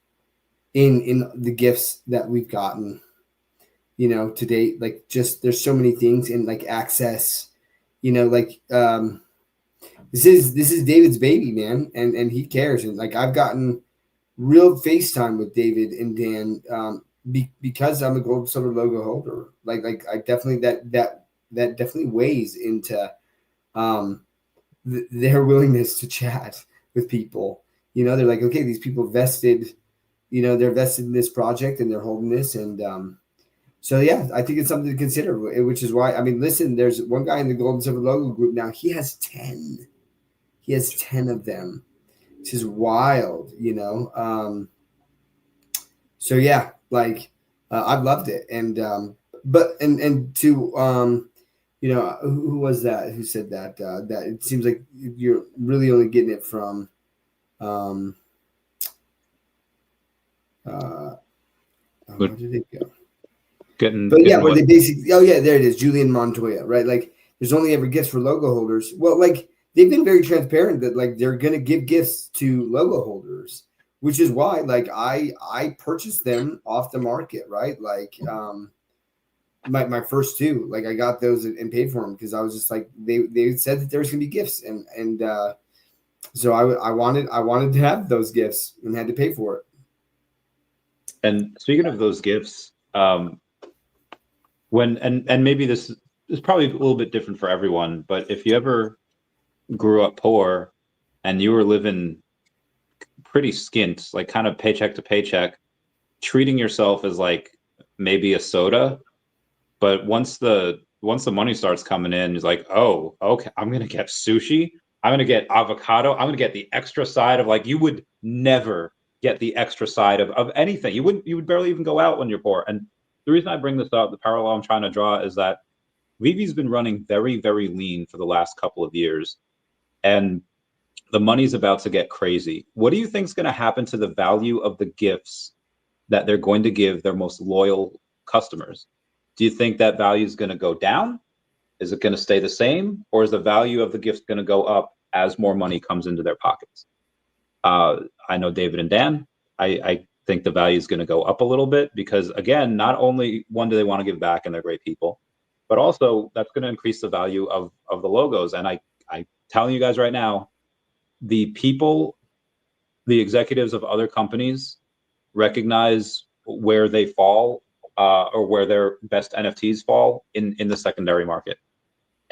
in the gifts that we've gotten, you know, to date. Like just there's so many things in like access, you know, like this is David's baby, man, and he cares. And like I've gotten real FaceTime with David and Dan because I'm a gold and silver logo holder. Like I definitely that definitely weighs into their willingness to chat with people. You know, they're like, okay, these people vested, you know, they're vested in this project and they're holding this. And so, yeah, I think it's something to consider, which is why, I mean, listen, there's one guy in the gold and silver logo group now. He has 10. He has 10 of them. This is wild, you know? So yeah, like I've loved it. And, you know, who was that? Who said that? That it seems like you're really only getting it from, where did it go? Where they basically, oh yeah, there it is, Julian Montoya, right? Like, there's only ever gifts for logo holders. Well, like they've been very transparent that like they're gonna give gifts to logo holders, which is why like I purchased them off the market, right? Like my first two, like I got those and paid for them because I was just like they said that there was gonna be gifts and so I wanted to have those gifts and had to pay for it. And speaking of those gifts, when and maybe this is probably a little bit different for everyone, but if you ever grew up poor and you were living pretty skint, like kind of paycheck to paycheck, treating yourself as like maybe a soda, but once the money starts coming in, it's like, oh, okay, I'm gonna get sushi, I'm gonna get avocado, I'm gonna get the extra side of, like, you would never get the extra side of anything. You would barely even go out when you're poor. And the reason I bring this up, the parallel I'm trying to draw, is that VeVe's been running very, very lean for the last couple of years, and the money's about to get crazy. What do you think is going to happen to the value of the gifts that they're going to give their most loyal customers? Do you think that value is going to go down? Is it going to stay the same? Or is the value of the gifts going to go up as more money comes into their pockets? I know David and Dan, I think the value is going to go up a little bit because, again, not only one, do they want to give back and they're great people, but also that's going to increase the value of the logos. And I'm telling you guys right now, the people, the executives of other companies recognize where they fall or where their best NFTs fall in the secondary market.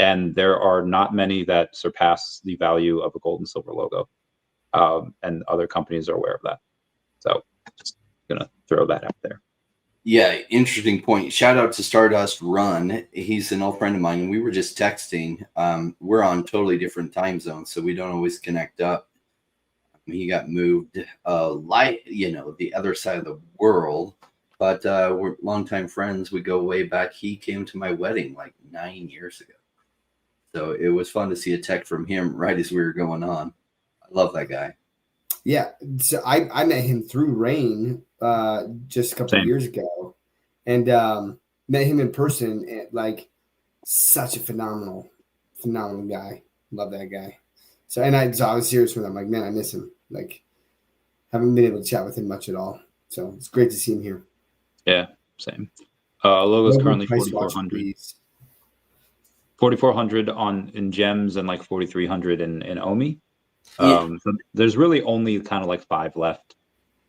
and there are not many that surpass the value of a gold and silver logo. And other companies are aware of that. So just gonna throw that out there. Yeah, interesting point. Shout out to Stardust Run. He's an old friend of mine, and we were just texting. We're on totally different time zones, so we don't always connect up. He got moved, the other side of the world. But we're longtime friends. We go way back. He came to my wedding like 9 years ago. So it was fun to see a text from him right as we were going on. I love that guy. Yeah, so I met him through Rain just a couple of years ago, and met him in person. And, like, such a phenomenal guy. Love that guy. So I was serious with him. I'm like, man, I miss him. Like, haven't been able to chat with him much at all. So it's great to see him here. Yeah, same. Logo's currently 4,400. 4,400 in gems and like 4,300 in OMI. So there's really only kind of like 5 left.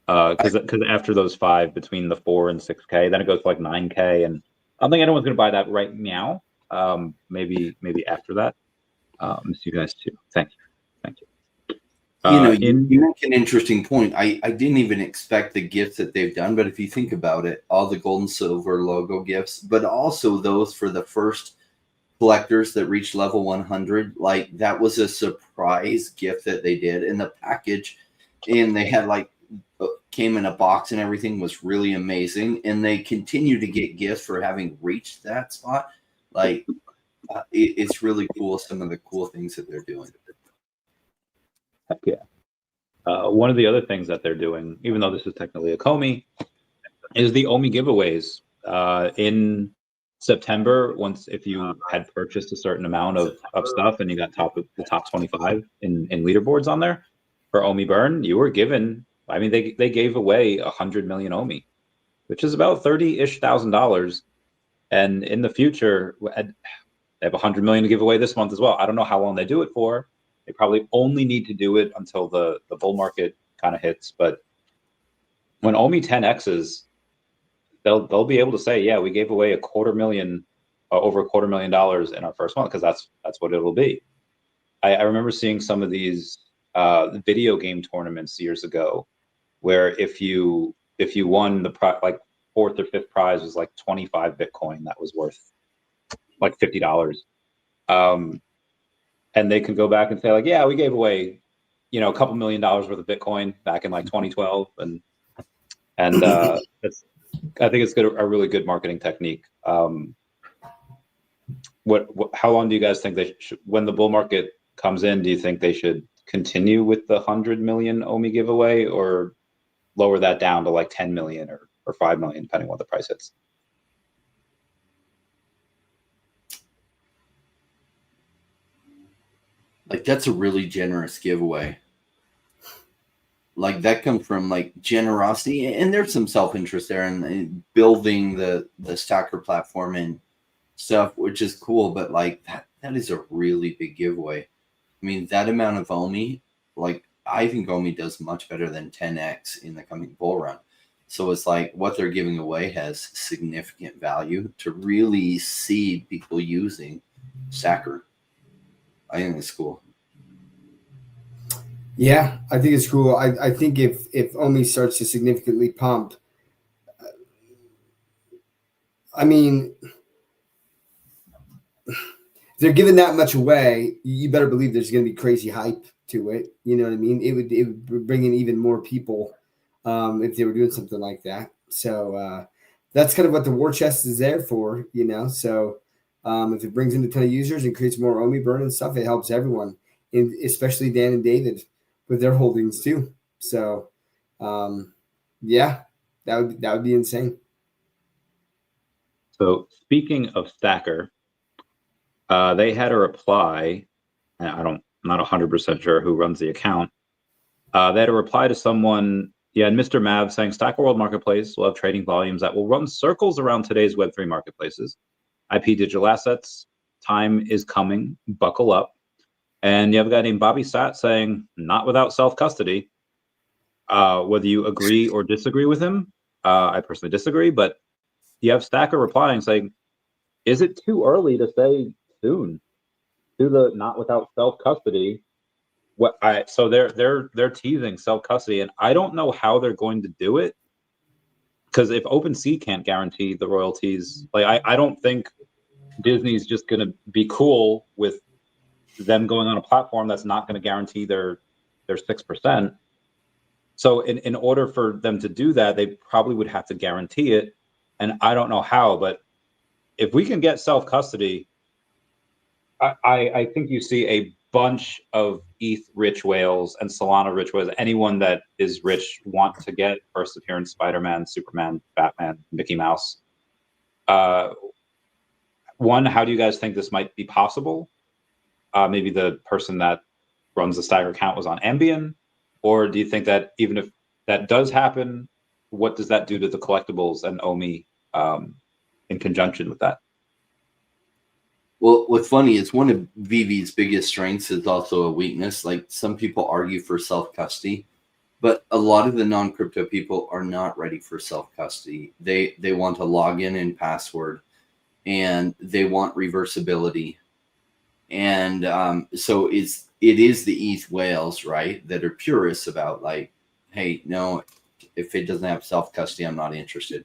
Because after those 5, between the 4 and 6K, then it goes to like 9K, and I don't think anyone's gonna buy that right now. Maybe after that. Miss you guys too. Thank you. You make an interesting point. I didn't even expect the gifts that they've done, but if you think about it, all the gold and silver logo gifts, but also those for the first collectors that reached level 100, like that was a surprise gift that they did in the package, and they had like came in a box and everything was really amazing, and they continue to get gifts for having reached that spot. Like it's really cool, some of the cool things that they're doing. Heck yeah. One of the other things that they're doing, even though this is technically a Comey, is the OMI giveaways. In September, if you had purchased a certain amount of stuff and you got the top 25 in leaderboards on there for OMI burn, you were given, I mean, they gave away 100 million OMI, which is about $30,000. And in the future, they have 100 million to give away this month as well. I don't know how long they do it for. They probably only need to do it until the bull market kind of hits. But when OMI 10X's, they'll be able to say, yeah, we gave away over $250,000 in our first month, because that's what it'll be. I remember seeing some of these video game tournaments years ago, where if you won the like 4th or 5th prize was like 25 Bitcoin, that was worth like $50. And they can go back and say like, yeah, we gave away, a couple $1 million worth of Bitcoin back in like 2012, and I think it's a really good marketing technique. How long do you guys think they should, when the bull market comes in, do you think they should continue with the 100 million OMI giveaway, or lower that down to like 10 million or 5 million, depending on what the price hits? Like, that's a really generous giveaway. Like, that comes from like generosity, and there's some self-interest there in building the Stacker platform and stuff, which is cool. But like that is a really big giveaway. I mean, that amount of OMI, like I think OMI does much better than 10x in the coming bull run. So it's like what they're giving away has significant value to really see people using Stacker. I think it's cool. Yeah, I think it's cool. I think if OMI starts to significantly pump, I mean, if they're giving that much away, you better believe there's going to be crazy hype to it. You know what I mean? It would bring in even more people if they were doing something like that. So that's kind of what the war chest is there for, So if it brings in a ton of users and creates more OMI burn and stuff, it helps everyone, and especially Dan and David with their holdings too. So yeah, that would be insane. So speaking of Stacker, they had a reply. I'm not 100% sure who runs the account. They had a reply to someone, and Mr. Mav saying Stacker World Marketplace will have trading volumes that will run circles around today's Web3 marketplaces. IP digital assets, time is coming, buckle up. And you have a guy named Bobby Sat saying, not without self-custody. Whether you agree or disagree with him, I personally disagree, but you have Stacker replying saying, is it too early to say soon? do the not without self custody. So they're teasing self custody, and I don't know how they're going to do it, because if OpenSea can't guarantee the royalties, like I don't think Disney's just going to be cool with them going on a platform that's not going to guarantee their 6%. So in order for them to do that, they probably would have to guarantee it, and I don't know how. But if we can get self custody, I think you see a bunch of ETH rich whales and Solana rich whales. Anyone that is rich want to get first appearance Spider-Man, Superman, Batman, Mickey Mouse. One, how do you guys think this might be possible? Maybe the person that runs the Stagger account was on Ambien, or do you think that even if that does happen, what does that do to the collectibles and OMI in conjunction with that? Well, what's funny is one of VeVe's biggest strengths is also a weakness. Like, some people argue for self-custody, but a lot of the non-crypto people are not ready for self-custody. They want a login and password, and they want reversibility. And so it is the ETH whales, right, that are purists about, like, hey, no, if it doesn't have self-custody, I'm not interested.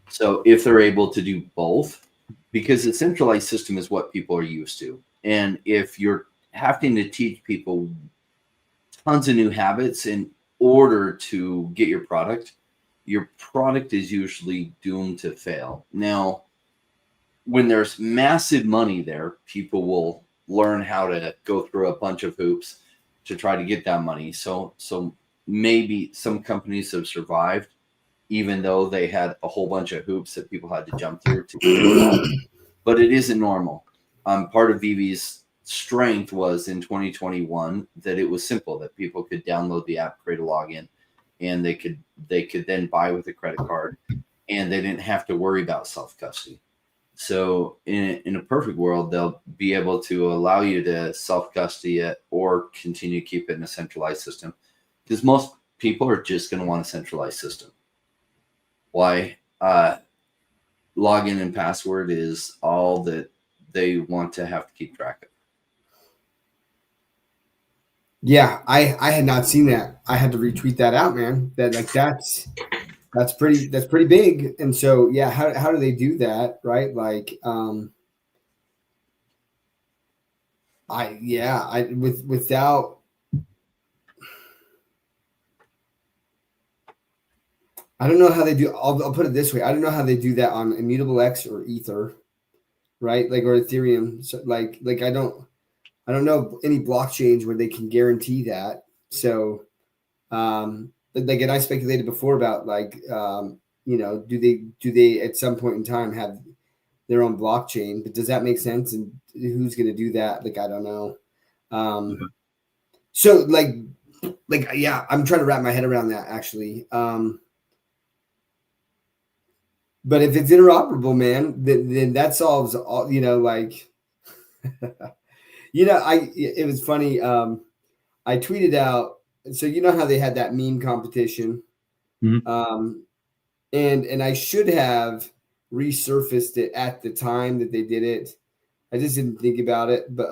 So if they're able to do both, because the centralized system is what people are used to. And if you're having to teach people tons of new habits in order to get your product is usually doomed to fail. Now, when there's massive money there, people will learn how to go through a bunch of hoops to try to get that money. So maybe some companies have survived, even though they had a whole bunch of hoops that people had to jump through to get it. But it isn't normal. Part of VeVe's strength was in 2021 that it was simple, that people could download the app, create a login, and they could then buy with a credit card, and they didn't have to worry about self-custody. So in a perfect world, they'll be able to allow you to self-custody it or continue to keep it in a centralized system, because most people are just going to want a centralized system. Why? Login and password is all that they want to have to keep track of. Yeah, I had not seen that. I had to retweet that out, man. That's pretty big. And so yeah, how do they do that, right? Like without I don't know how they do. I'll put it this way. I don't know how they do that on Immutable X or Ether, right? Like, or Ethereum. So like I don't know any blockchains where they can guarantee that. So, like, and I speculated before about like, do they at some point in time have their own blockchain? But does that make sense? And who's going to do that? Like, I don't know. So like, yeah, I'm trying to wrap my head around that actually. But if it's interoperable, man, then that solves all, like, it was funny. I tweeted out, so you know how they had that meme competition. Mm-hmm. And I should have resurfaced it at the time that they did it. I just didn't think about it, but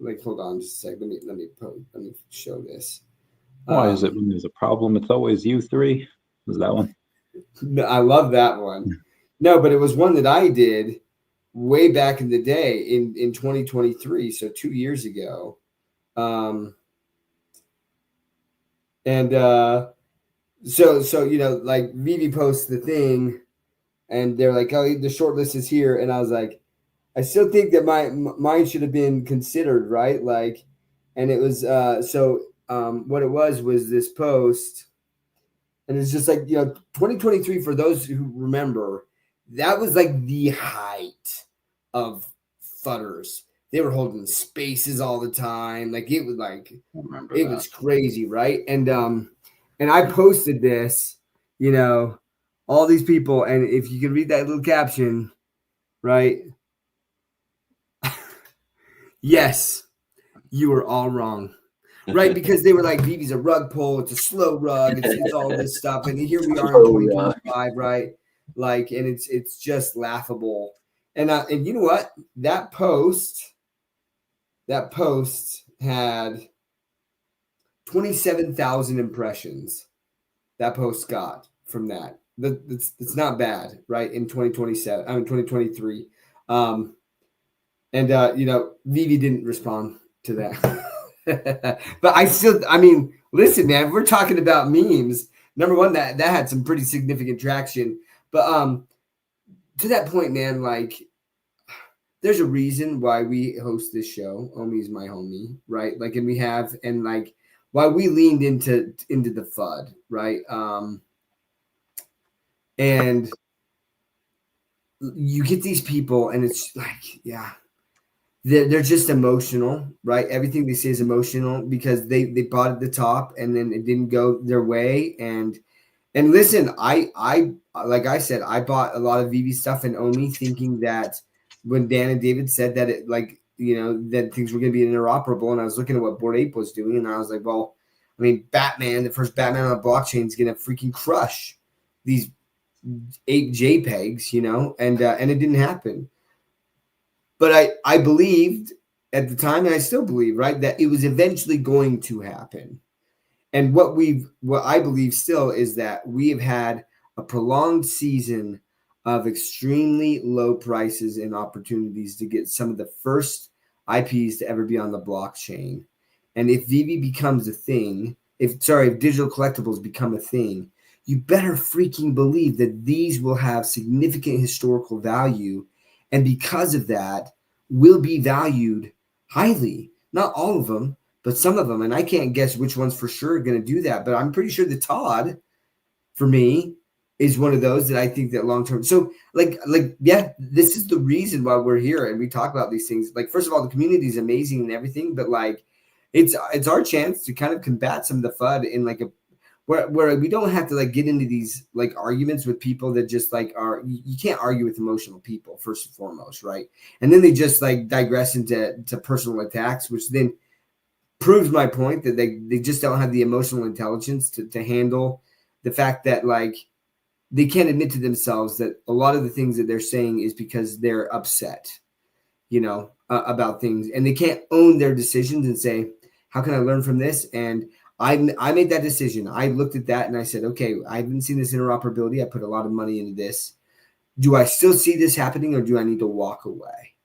like, hold on just a sec. Let me show this. Why is it when there's a problem, it's always you three? Is that one? I love that one. No, but it was one that I did way back in the day in 2023, so 2 years ago. So like VeVe posts the thing, and they're like, "Oh, the short list is here," and I was like, "I still think that mine should have been considered, right?" Like, and it was what it was this post. And it's just like, 2023, for those who remember, that was like the height of fudders. They were holding spaces all the time. Like, it was like, it was crazy, right? And I posted this, all these people. And if you can read that little caption, right? Yes, you were all wrong. Right, because they were like, VeVe's a rug pull, it's a slow rug, it's all this stuff, and here we are in 2025, right? Like, and it's just laughable. And you know what? That post that post had 27,000 impressions. That post got from that. It's not bad, right? In 2027, I mean 2023. VeVe didn't respond to that. But I mean, listen, man, we're talking about memes. Number one, that had some pretty significant traction. But to that point, man, like, there's a reason why we host this show. OMI is my homie, right? Like, and like why we leaned into the FUD, right? And you get these people, and it's like, yeah, they're just emotional, right? Everything they say is emotional because they bought at the top and then it didn't go their way. And listen, I like I said, I bought a lot of VeVe stuff in OMI thinking that when Dan and David said that it, like, you know, that things were going to be interoperable, and I was looking at what Bored Ape was doing, and I was like, well, I mean, Batman, the first Batman on the blockchain, is going to freaking crush these ape JPEGs, you know, and it didn't happen. But I believed at the time, and I still believe, right, that it was eventually going to happen. And what I believe still is that we have had a prolonged season of extremely low prices and opportunities to get some of the first IPs to ever be on the blockchain. And if VeVe becomes a thing, if digital collectibles become a thing, you better freaking believe that these will have significant historical value. And because of that, will be valued highly. Not all of them, but some of them. And I can't guess which ones for sure are going to do that. But I'm pretty sure the Todd, for me, is one of those that I think that long-term. So like, yeah, this is the reason why we're here. And we talk about these things. Like, first of all, the community is amazing and everything, but like, it's our chance to kind of combat some of the FUD in like where we don't have to like get into these like arguments with people that just like are, you can't argue with emotional people first and foremost, right? And then they just like digress into personal attacks, which then proves my point that they just don't have the emotional intelligence to handle the fact that like they can't admit to themselves that a lot of the things that they're saying is because they're upset, you know, about things, and they can't own their decisions and say, how can I learn from this? And I made that decision. I looked at that and I said, okay, I haven't seen this interoperability. I put a lot of money into this. Do I still see this happening, or do I need to walk away?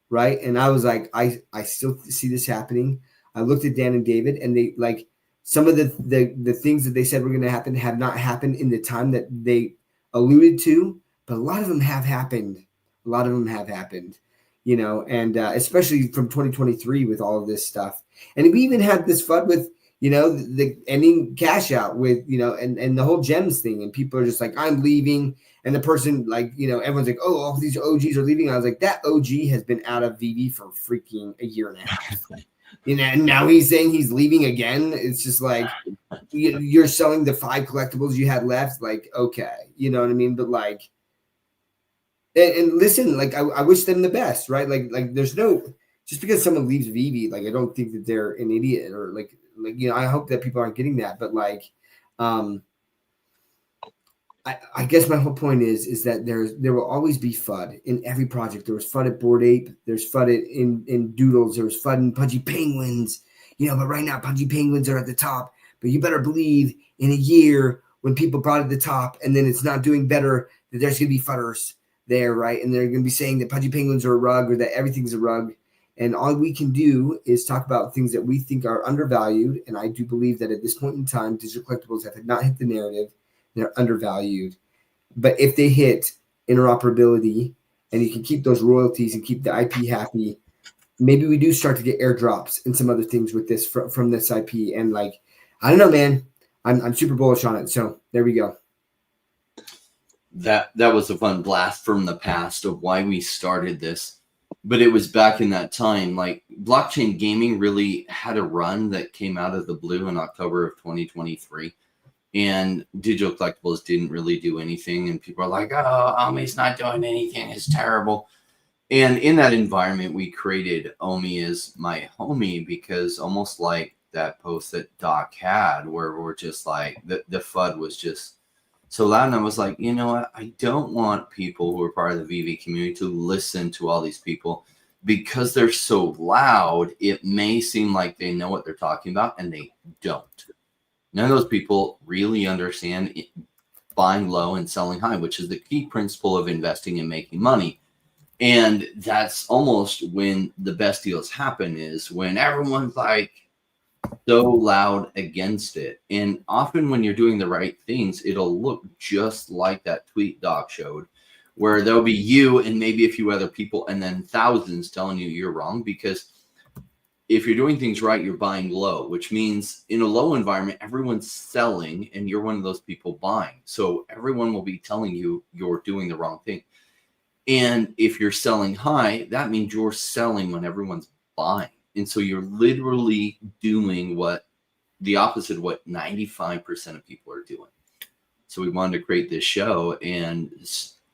Right. And I was like, I still see this happening. I looked at Dan and David, and they like some of the things that they said were going to happen have not happened in the time that they alluded to, but a lot of them have happened. A lot of them have happened, you know, and especially from 2023 with all of this stuff. And we even had this FUD with, you know, the ending cash out with, you know, and the whole gems thing. And people are just like, I'm leaving. And the person, like, you know, everyone's like, oh, all these OGs are leaving. I was like, that OG has been out of VeVe for freaking a year and a half. You know, and now he's saying he's leaving again. It's just like, you're selling the 5 collectibles you had left. Like, okay, you know what I mean? But like, and listen, like, I wish them the best, right? Like there's no, just because someone leaves VeVe, like, I don't think that they're an idiot, or like, you know, I hope that people aren't getting that. But like, I guess my whole point is that there will always be FUD in every project. There was FUD at Bored Ape. There's FUD in Doodles. There was FUD in Pudgy Penguins. You know, but right now Pudgy Penguins are at the top. But you better believe in a year when people brought it at the top and then it's not doing better, that there's going to be FUDders there, right? And they're going to be saying that Pudgy Penguins are a rug, or that everything's a rug. And all we can do is talk about things that we think are undervalued. And I do believe that at this point in time, digital collectibles have not hit the narrative. They're undervalued. But if they hit interoperability and you can keep those royalties and keep the IP happy, maybe we do start to get airdrops and some other things with this from this IP. And like, I don't know, man, I'm super bullish on it. So there we go. That was a fun blast from the past of why we started this. But it was back in that time, like, blockchain gaming really had a run that came out of the blue in October of 2023. And digital collectibles didn't really do anything. And people are like, oh, OMI's not doing anything. It's terrible. And in that environment, we created OMI as my homie, because almost like that post that daCat, where we're just like, the FUD was just so loud. And I was like, you know what? I don't want people who are part of the VeVe community to listen to all these people because they're so loud, it may seem like they know what they're talking about, and they don't. None of those people really understand buying low and selling high, which is the key principle of investing and making money. And that's almost when the best deals happen, is when everyone's like so loud against it. And often when you're doing the right things, it'll look just like that tweet Doc showed, where there'll be you and maybe a few other people and then thousands telling you you're wrong. Because if you're doing things right, you're buying low, which means in a low environment, everyone's selling and you're one of those people buying. So everyone will be telling you you're doing the wrong thing. And if you're selling high, that means you're selling when everyone's buying. And so you're literally doing what the opposite of what 95% of people are doing. So we wanted to create this show and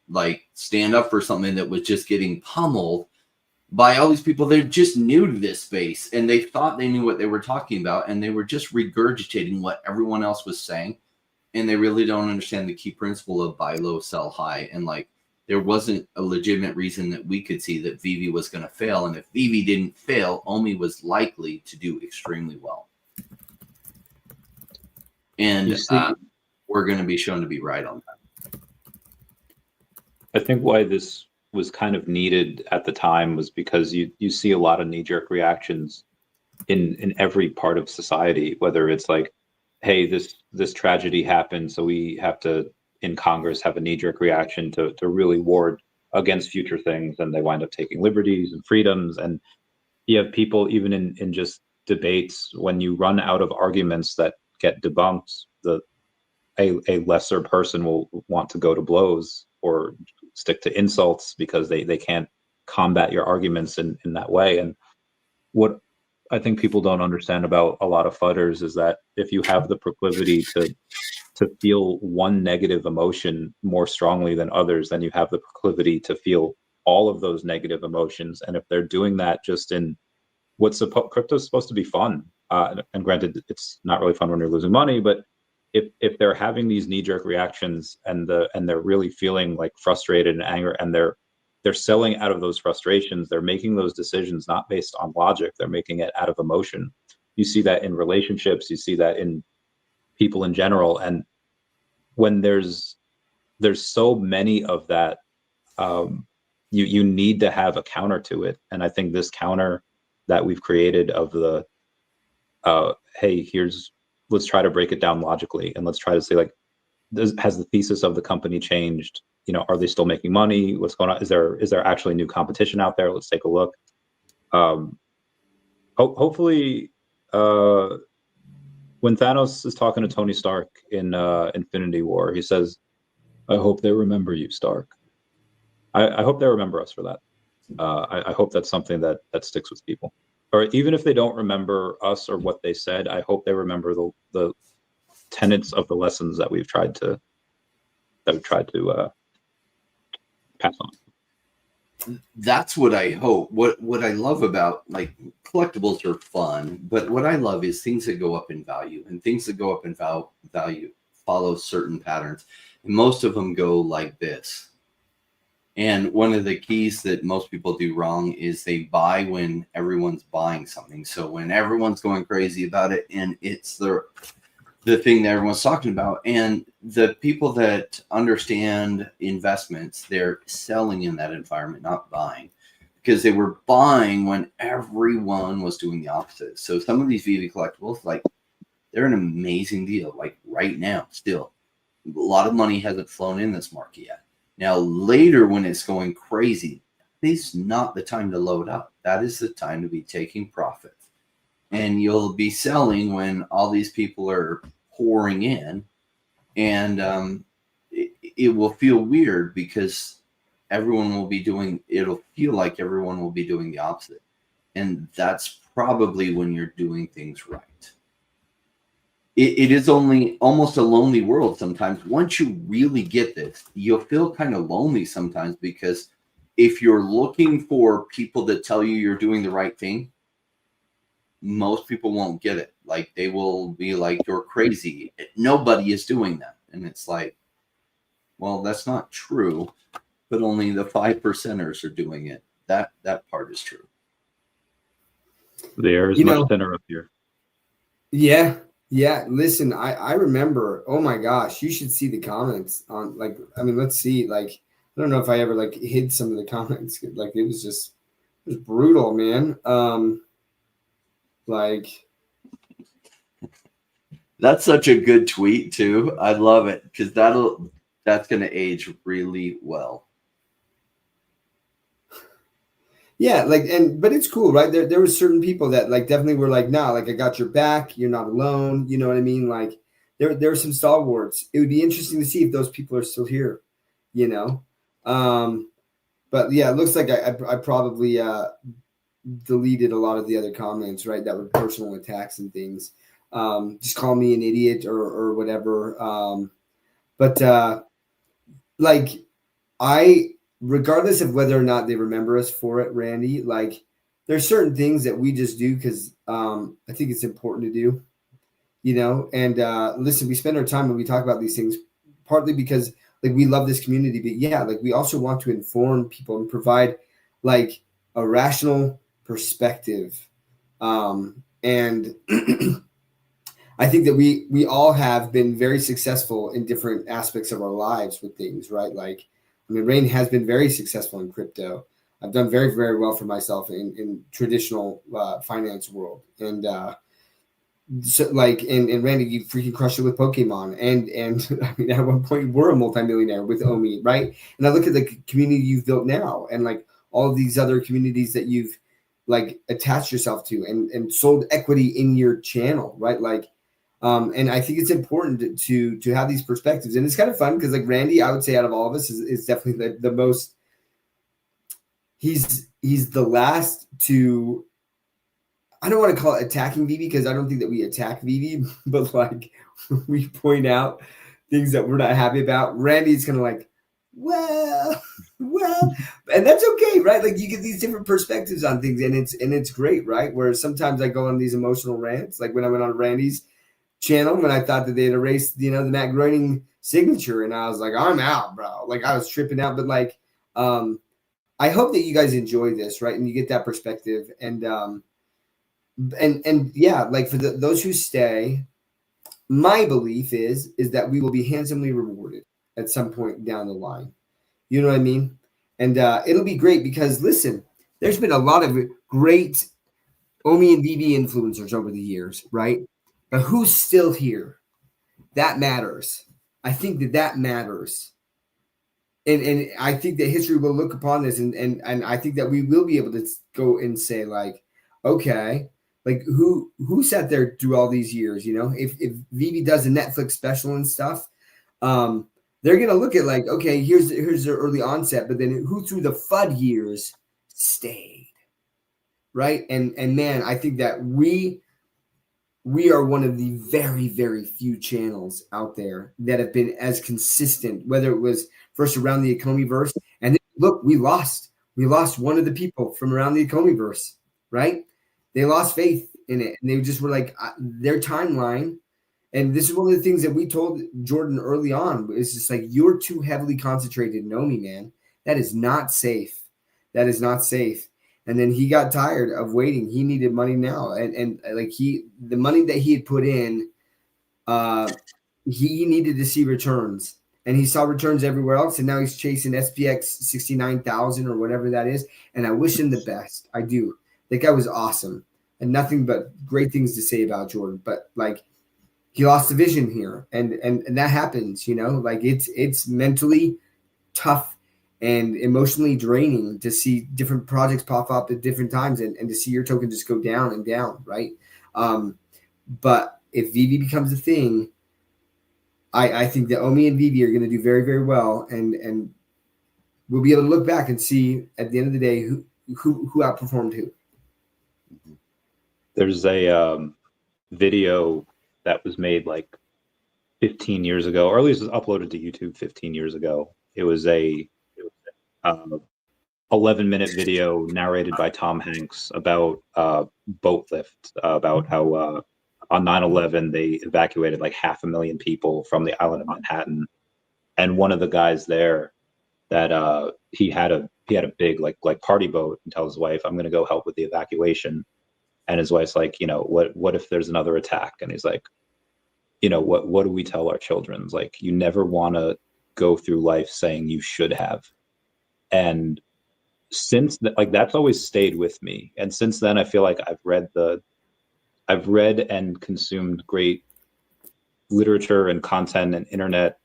like stand up for something that was just getting pummeled by all these people. They're just new to this space and they thought they knew what they were talking about, and they were just regurgitating what everyone else was saying. And they really don't understand the key principle of buy low, sell high. And like, there wasn't a legitimate reason that we could see that VeVe was going to fail. And if VeVe didn't fail, OMI was likely to do extremely well. And we're going to be shown to be right on that. I think why this was kind of needed at the time was because you see a lot of knee-jerk reactions in every part of society, whether it's like, hey, this tragedy happened, so we have to, in Congress, have a knee-jerk reaction to really ward against future things, and they wind up taking liberties and freedoms. And you have people even in just debates, when you run out of arguments that get debunked, a lesser person will want to go to blows or stick to insults because they can't combat your arguments in that way. And what I think people don't understand about a lot of fighters is that if you have the proclivity to feel one negative emotion more strongly than others, then you have the proclivity to feel all of those negative emotions. And if they're doing that just in crypto is supposed to be fun, and granted, it's not really fun when you're losing money, but if they're having these knee-jerk reactions and they're really feeling like frustrated and anger, and they're selling out of those frustrations, they're making those decisions not based on logic, they're making it out of emotion. You see that in relationships, you see that in people in general. And when there's so many of that, you need to have a counter to it. And I think this counter that we've created of the hey, let's try to break it down logically, and let's try to say, like, has the thesis of the company changed? You know, are they still making money? What's going on? Is there actually new competition out there? Let's take a look. Hopefully, when Thanos is talking to Tony Stark in Infinity War, he says, "I hope they remember you, Stark." I hope they remember us for that. I hope that's something that sticks with people. Or even if they don't remember us or what they said, I hope they remember the tenets of the lessons that we've tried to pass on. That's what I hope. What I love about, like, collectibles are fun, but what I love is things that go up in value, and things that go up in value follow certain patterns, and most of them go like this. And one of the keys that most people do wrong is they buy when everyone's buying something. So when everyone's going crazy about it, and it's the thing that everyone's talking about, and the people that understand investments, they're selling in that environment, not buying, because they were buying when everyone was doing the opposite. So some of these VeVe collectibles, like, they're an amazing deal. Like right now, still, a lot of money hasn't flown in this market yet. Now, later when it's going crazy, it's not the time to load up. That is the time to be taking profit. And you'll be selling when all these people are pouring in. And it will feel weird because everyone will be doing, it'll feel like everyone will be doing the opposite. And that's probably when you're doing things right. It is only almost a lonely world sometimes. Once you really get this, you'll feel kind of lonely sometimes, because if you're looking for people that tell you you're doing the right thing, most people won't get it. Like, they will be like, you're crazy. Nobody is doing that. And it's like, well, that's not true, but only the 5%ers are doing it. That part is true. The air is You much know, thinner up here. Yeah. Yeah. Listen, I remember, oh my gosh, you should see the comments on like, I mean, let's see. Like, I don't know if I ever like hid some of the comments. Like it was brutal, man. Like That's such a good tweet too. I love it because that's gonna age really well. yeah, like but it's cool, right? There were certain people that like definitely were like, nah, like I got your back, you're not alone. You know what I mean? Like there were some stalwarts. It would be interesting to see if those people are still here, you know. But yeah, it looks like I probably deleted a lot of the other comments, right? That were personal attacks and things. Just call me an idiot or whatever. But like regardless of whether or not they remember us for it, Randy, like there's certain things that we just do because I think it's important to do, you know. And listen, we spend our time when we talk about these things, partly because like we love this community, but yeah, like we also want to inform people and provide like a rational perspective. And I think that we all have been very successful in different aspects of our lives with things, right? Like, I mean, Rain has been very successful in crypto. I've done very, very well for myself in traditional finance world. And so like, and Randy, you freaking crushed it with Pokemon. And I mean, at one point, we're a multimillionaire with OMI, right? And I look at the community you've built now and like all of these other communities that you've like attached yourself to and sold equity in your channel, right? Like, and I think it's important to have these perspectives, and it's kind of fun because like Randy, I would say out of all of us is definitely the most. He's the last to. I don't want to call it attacking VeVe because I don't think that we attack VeVe, but like we point out things that we're not happy about. Randy's kind of like, well, and that's okay, right? Like you get these different perspectives on things, and it's great, right? Where sometimes I go on these emotional rants, like when I went on Randy's channel when I thought that they'd erased, you know, the Matt Groening signature, and I was like, I'm out, bro. Like I was tripping out, but like, I hope that you guys enjoy this, right? And you get that perspective, and yeah, like for those who stay, my belief is that we will be handsomely rewarded at some point down the line. You know what I mean? And it'll be great because listen, there's been a lot of great OMI and VeVe influencers over the years, right? But who's still here? That matters. I think that matters. And I think that history will look upon this and I think that we will be able to go and say like, okay, like who sat there through all these years, you know? If VeVe does a Netflix special and stuff, they're gonna look at like, okay, here's their early onset, but then who through the FUD years stayed, right? And man, I think that we are one of the very, very few channels out there that have been as consistent, whether it was first around the Economiverse, and then, look, we lost one of the people from around the Economiverse, right? They lost faith in it, and they just were like their timeline. And this is one of the things that we told Jordan early on. It's just like, you're too heavily concentrated in OMI, man. That is not safe. That is not safe. And then he got tired of waiting. He needed money now. And like the money that he had put in, he needed to see returns. And he saw returns everywhere else. And now he's chasing SPX 69,000 or whatever that is. And I wish him the best. I do. That guy was awesome. And nothing but great things to say about Jordan. But like, he lost the vision here. And that happens, you know, like it's mentally tough and emotionally draining to see different projects pop up at different times and to see your token just go down and down, right? But if VeVe becomes a thing, I think that OMI and VeVe are going to do very, very well, and we'll be able to look back and see at the end of the day who outperformed who. There's a video that was made like 15 years ago, or at least was uploaded to YouTube 15 years ago. It was a 11-minute video narrated by Tom Hanks about boat lift, about how on 9/11 they evacuated like 500,000 people from the island of Manhattan, and one of the guys there that he had a he had a big like party boat, and tells his wife, I'm going to go help with the evacuation. And his wife's like, what if there's another attack? And he's like, what do we tell our children? It's like, you never want to go through life saying you should have. And since that's always stayed with me. And since then, I feel like I've read and consumed great literature and content and internet,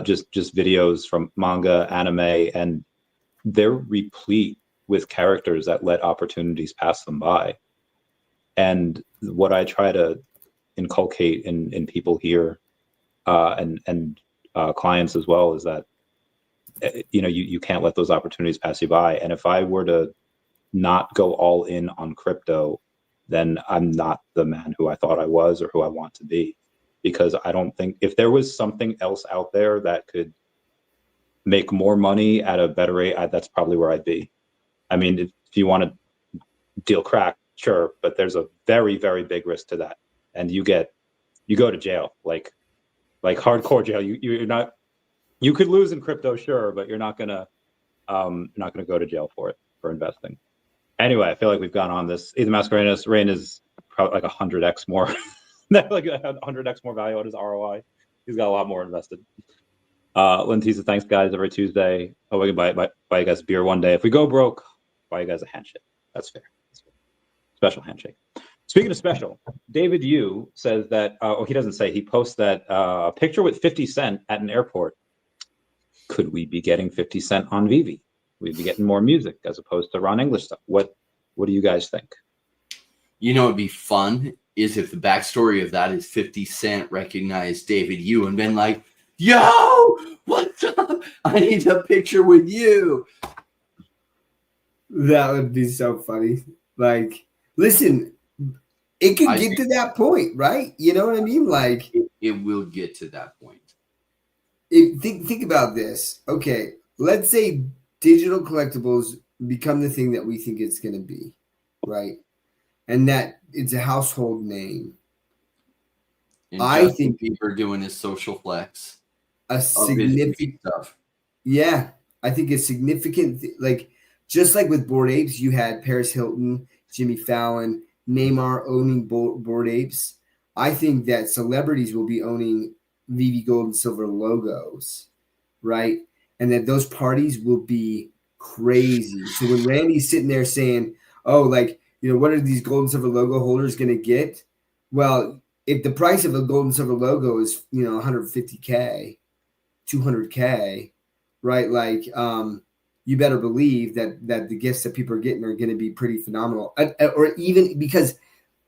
just videos from manga, anime, and they're replete with characters that let opportunities pass them by. And what I try to inculcate in people here, and clients as well, is that you can't let those opportunities pass you by. And if I were to not go all in on crypto, then I'm not the man who I thought I was or who I want to be. Because I don't think, if there was something else out there that could make more money at a better rate, that's probably where I'd be. I mean, if you want to deal crack, sure, but there's a very, very big risk to that. And you go to jail, like hardcore jail. You could lose in crypto, sure, but you're not gonna go to jail for investing. Anyway, I feel like we've gone on this. Ethan Mascarenas, Rain is probably like 100x more, like 100x more value on his ROI. He's got a lot more invested. Lentiza, thanks guys, every Tuesday. Oh, we can buy you guys a beer one day. If we go broke, buy you guys a handshake. That's fair. Special handshake. Speaking of special, David Yu says that, he doesn't say, he posts that a picture with 50 Cent at an airport. Could we be getting 50 Cent on VeVe? We'd be getting more music as opposed to Ron English stuff. What do you guys think? It'd be fun is if the backstory of that is 50 Cent recognized David Yu and been like, yo, what's up? I need a picture with you. That would be so funny. Like, listen, it could get to that point, right? You know what I mean? Like, it will get to that point. Think about this. Okay, let's say digital collectibles become the thing that we think it's going to be, right? And that it's a household name. And I think people are doing his social flex. A significant stuff. Yeah, I think a significant, like, just like with Bored Apes, you had Paris Hilton, Jimmy Fallon, Neymar owning Bored Apes. I think that celebrities will be owning VeVe Gold and Silver logos, right? And that those parties will be crazy. So when Randy's sitting there saying, oh, like, what are these gold and silver logo holders going to get? Well, if the price of a gold and silver logo is, $150K, $200K, right? Like, you better believe that the gifts that people are getting are going to be pretty phenomenal. Or even because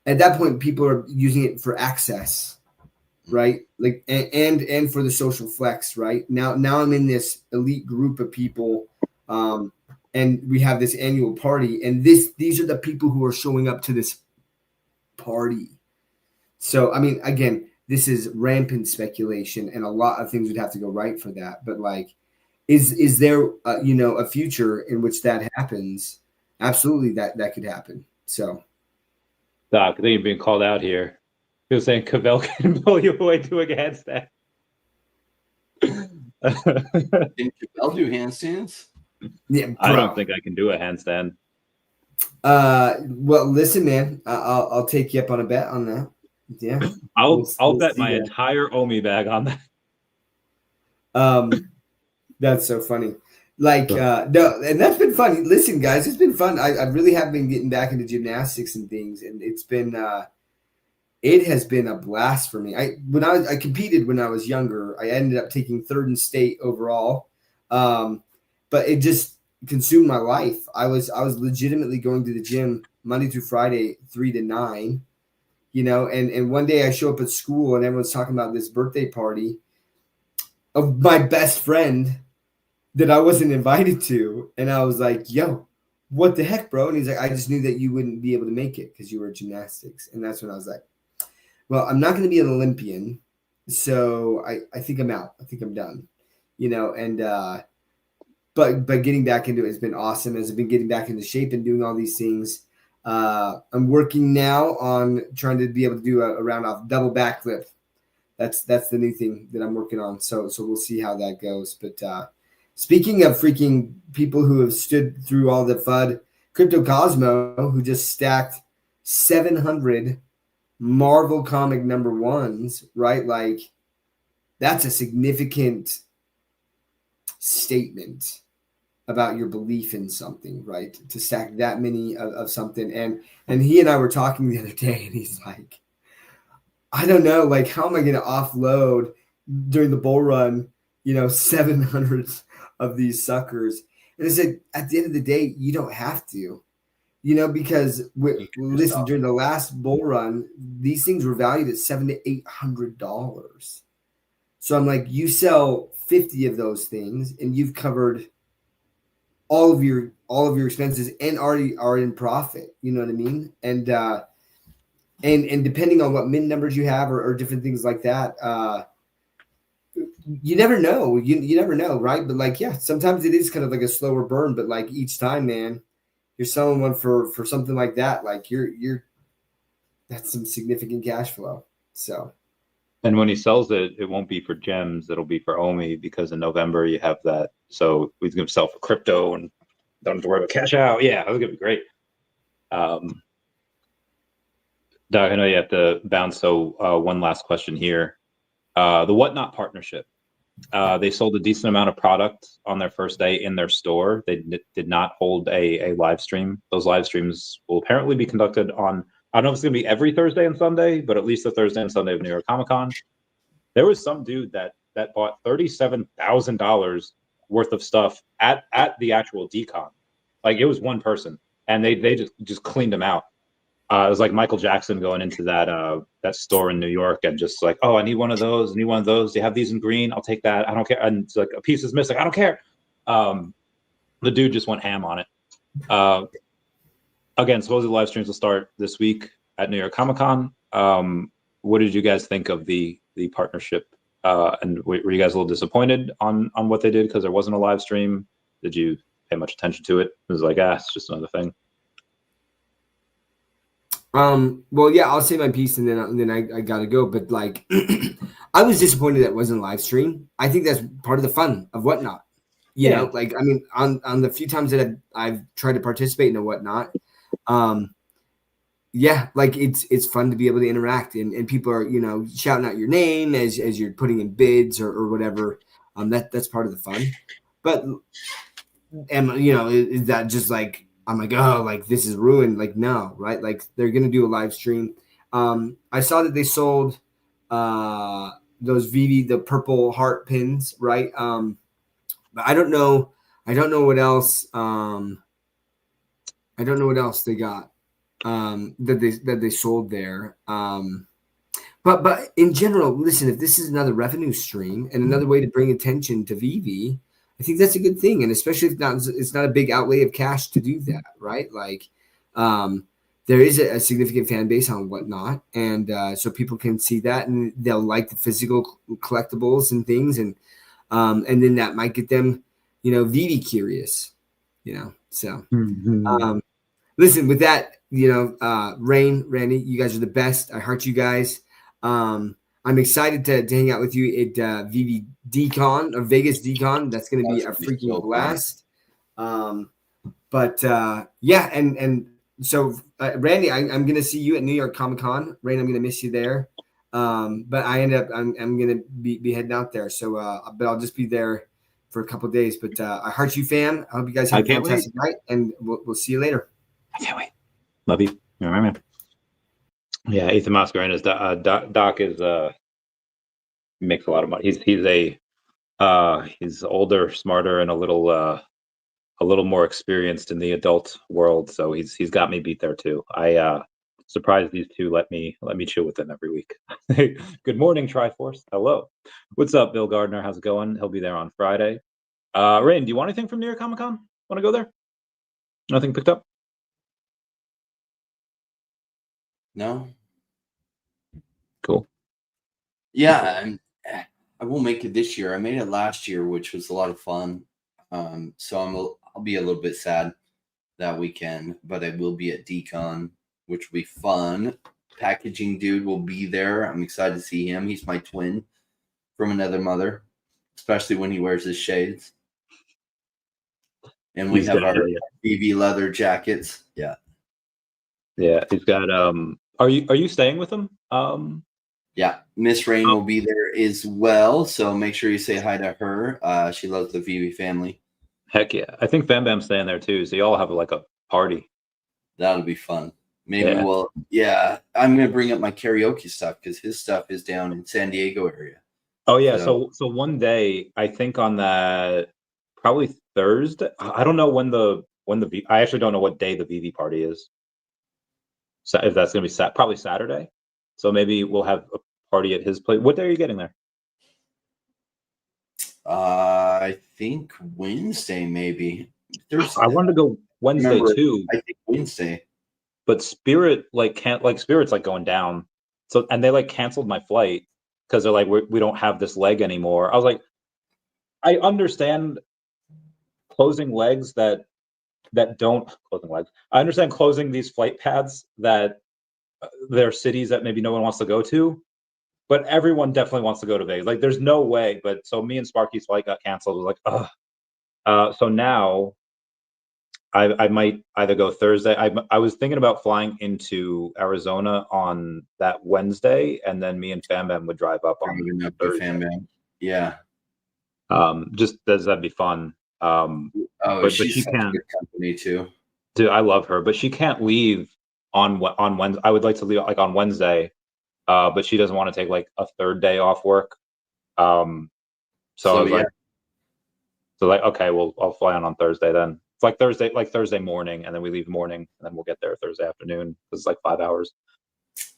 at that point, people are using it for access, right? Like, and for the social flex, right? Now I'm in this elite group of people, and we have this annual party, and these are the people who are showing up to this party. So, I mean, again, this is rampant speculation, and a lot of things would have to go right for that. But like, is there a future in which that happens? Absolutely, that could happen. So, Doc, I think you're being called out here. He was saying Cavell can pull you away doing a handstand. Can Cavell do handstands? Yeah, bro. I don't think I can do a handstand. Well, listen, man, I'll take you up on a bet on that. Yeah, I'll bet my entire OMI bag on that. That's so funny. Like, no, and that's been fun. Listen, guys, it's been fun. I really have been getting back into gymnastics and things, and it has been a blast for me. I competed when I was younger. I ended up taking third in state overall, but it just consumed my life. I was legitimately going to the gym Monday through Friday, 3 to 9. And one day I show up at school and everyone's talking about this birthday party of my best friend that I wasn't invited to. And I was like, yo, what the heck, bro? And he's like, I just knew that you wouldn't be able to make it because you were gymnastics. And that's when I was like, well, I'm not going to be an Olympian. So I think I'm out. I think I'm done, but getting back into it has been awesome. As I've been getting back into shape and doing all these things, I'm working now on trying to be able to do a round off double backflip. That's the new thing that I'm working on. So we'll see how that goes. But Speaking of freaking people who have stood through all the FUD, Crypto Cosmo, who just stacked 700 Marvel comic #1s, right? Like, that's a significant statement about your belief in something, right? To stack that many of something. And he and I were talking the other day, and he's like, I don't know, like, how am I going to offload during the bull run, 700 of these suckers? And I said, at the end of the day, you don't have to, because listen, during the last bull run, these things were valued at $700 to $800. So I'm like, you sell 50 of those things, and you've covered all of your expenses and already are in profit. You know what I mean? And depending on what min numbers you have or different things like that, you never know. You never know, right? But like, yeah, sometimes it is kind of like a slower burn, but like each time, man, you're selling one for something like that. Like that's some significant cash flow. So. And when he sells it, it won't be for gems. It'll be for OMI, because in November you have that. So he's going to sell for crypto and don't have to worry about cash out. Yeah, that's going to be great. Doc, I know you have to bounce. So one last question here. The Whatnot partnership. They sold a decent amount of product on their first day in their store. They did not hold a live stream. Those live streams will apparently be conducted on, I don't know if it's going to be every Thursday and Sunday, but at least the Thursday and Sunday of New York Comic Con. There was some dude that bought $37,000 worth of stuff at the actual decon. Like, it was one person, and they just cleaned him out. It was like Michael Jackson going into that store in New York and just like, oh, I need one of those. I need one of those. Do you have these in green? I'll take that. I don't care. And it's like, a piece is missing. I don't care. The dude just went ham on it. Again, supposedly live streams will start this week at New York Comic Con. What did you guys think of the partnership? And were you guys a little disappointed on what they did because there wasn't a live stream? Did you pay much attention to it? It was like, it's just another thing. Well, yeah, I'll say my piece and then I gotta go. But like, I was disappointed that it wasn't a live stream. I think that's part of the fun of Whatnot. You know, like, I mean, on the few times that I've tried to participate in a Whatnot, yeah, like it's fun to be able to interact and people are, shouting out your name as you're putting in bids or whatever. That's part of the fun. But is that just like, I'm like, oh, like this is ruined? Like, no, right? Like, they're gonna do a live stream. I saw that they sold those VeVe, the purple heart pins, right? But I don't know what else. I don't know what else they got that they sold there. But in general, listen, if this is another revenue stream and another way to bring attention to VeVe, I think that's a good thing. And especially if it's not a big outlay of cash to do that, right? Like, there is a significant fan base on Whatnot. And so people can see that and they'll like the physical collectibles and things. And then that might get them, VeVe curious, so. Listen, with that, Rain, Randy, you guys are the best. I heart you guys. I'm excited to hang out with you at VeVe Decon or Vegas Decon. That's going to be a freaking blast. Yeah, and so Randy, I'm going to see you at New York Comic Con. Rain, I'm going to miss you there. But I'm going to be heading out there. So, but I'll just be there for a couple of days. But I heart you, fam. I hope you guys have a fantastic night, and we'll see you later. I can't wait. Love you. All right, man. Yeah, Ethan Mascarena's Doc is makes a lot of money. He's older, smarter, and a little more experienced in the adult world. So he's got me beat there too. I surprised these two let me chill with them every week. Good morning, Triforce. Hello. What's up, Bill Gardner? How's it going? He'll be there on Friday. Rain, do you want anything from New York Comic Con? Want to go there? Nothing picked up? No. Cool. Yeah, I won't make it this year. I made it last year, which was a lot of fun. So I'll be a little bit sad that weekend, but I will be at Decon, which will be fun. Packaging dude will be there. I'm excited to see him. He's my twin from another mother, especially when he wears his shades. And we He's have got our VeVe leather jackets. Yeah. Yeah, he's got are you staying with him? Yeah, Miss Rain will be there as well, so make sure you say hi to her. She loves the VeVe family. Heck yeah. I think Bam Bam's staying there too, so y'all have like a party. That'll be fun. Maybe I'm gonna bring up my karaoke stuff because his stuff is down in San Diego area. Oh yeah, so one day, I think on that probably Thursday. I don't know when the I actually don't know what day the VeVe party is. So if that's gonna be probably Saturday. So maybe we'll have a party at his place. What day are you getting there? I think Wednesday, maybe. I wanted to go Wednesday too. I think Wednesday. But Spirit Spirit's like going down. So and they like canceled my flight because they're like, we don't have this leg anymore. I was like, I understand closing legs that don't closing legs. I understand closing these flight paths that there are cities that maybe no one wants to go to, but everyone definitely wants to go to Vegas. Like, there's no way. But so me and Sparky's flight got canceled. I was like, ugh. So now I might either go Thursday. I was thinking about flying into Arizona on that Wednesday, and then me and Fam Bam would drive up on Thursday. Fam Bam. Yeah. Just that'd be fun. But she can't. Good company too. Dude, I love her, but she can't leave on Wednesday. I would like to leave like on Wednesday, but she doesn't want to take like a third day off work. So I was like, okay, well, I'll fly on Thursday then. It's like Thursday morning, and then we leave morning, and then we'll get there Thursday afternoon. It's like 5 hours.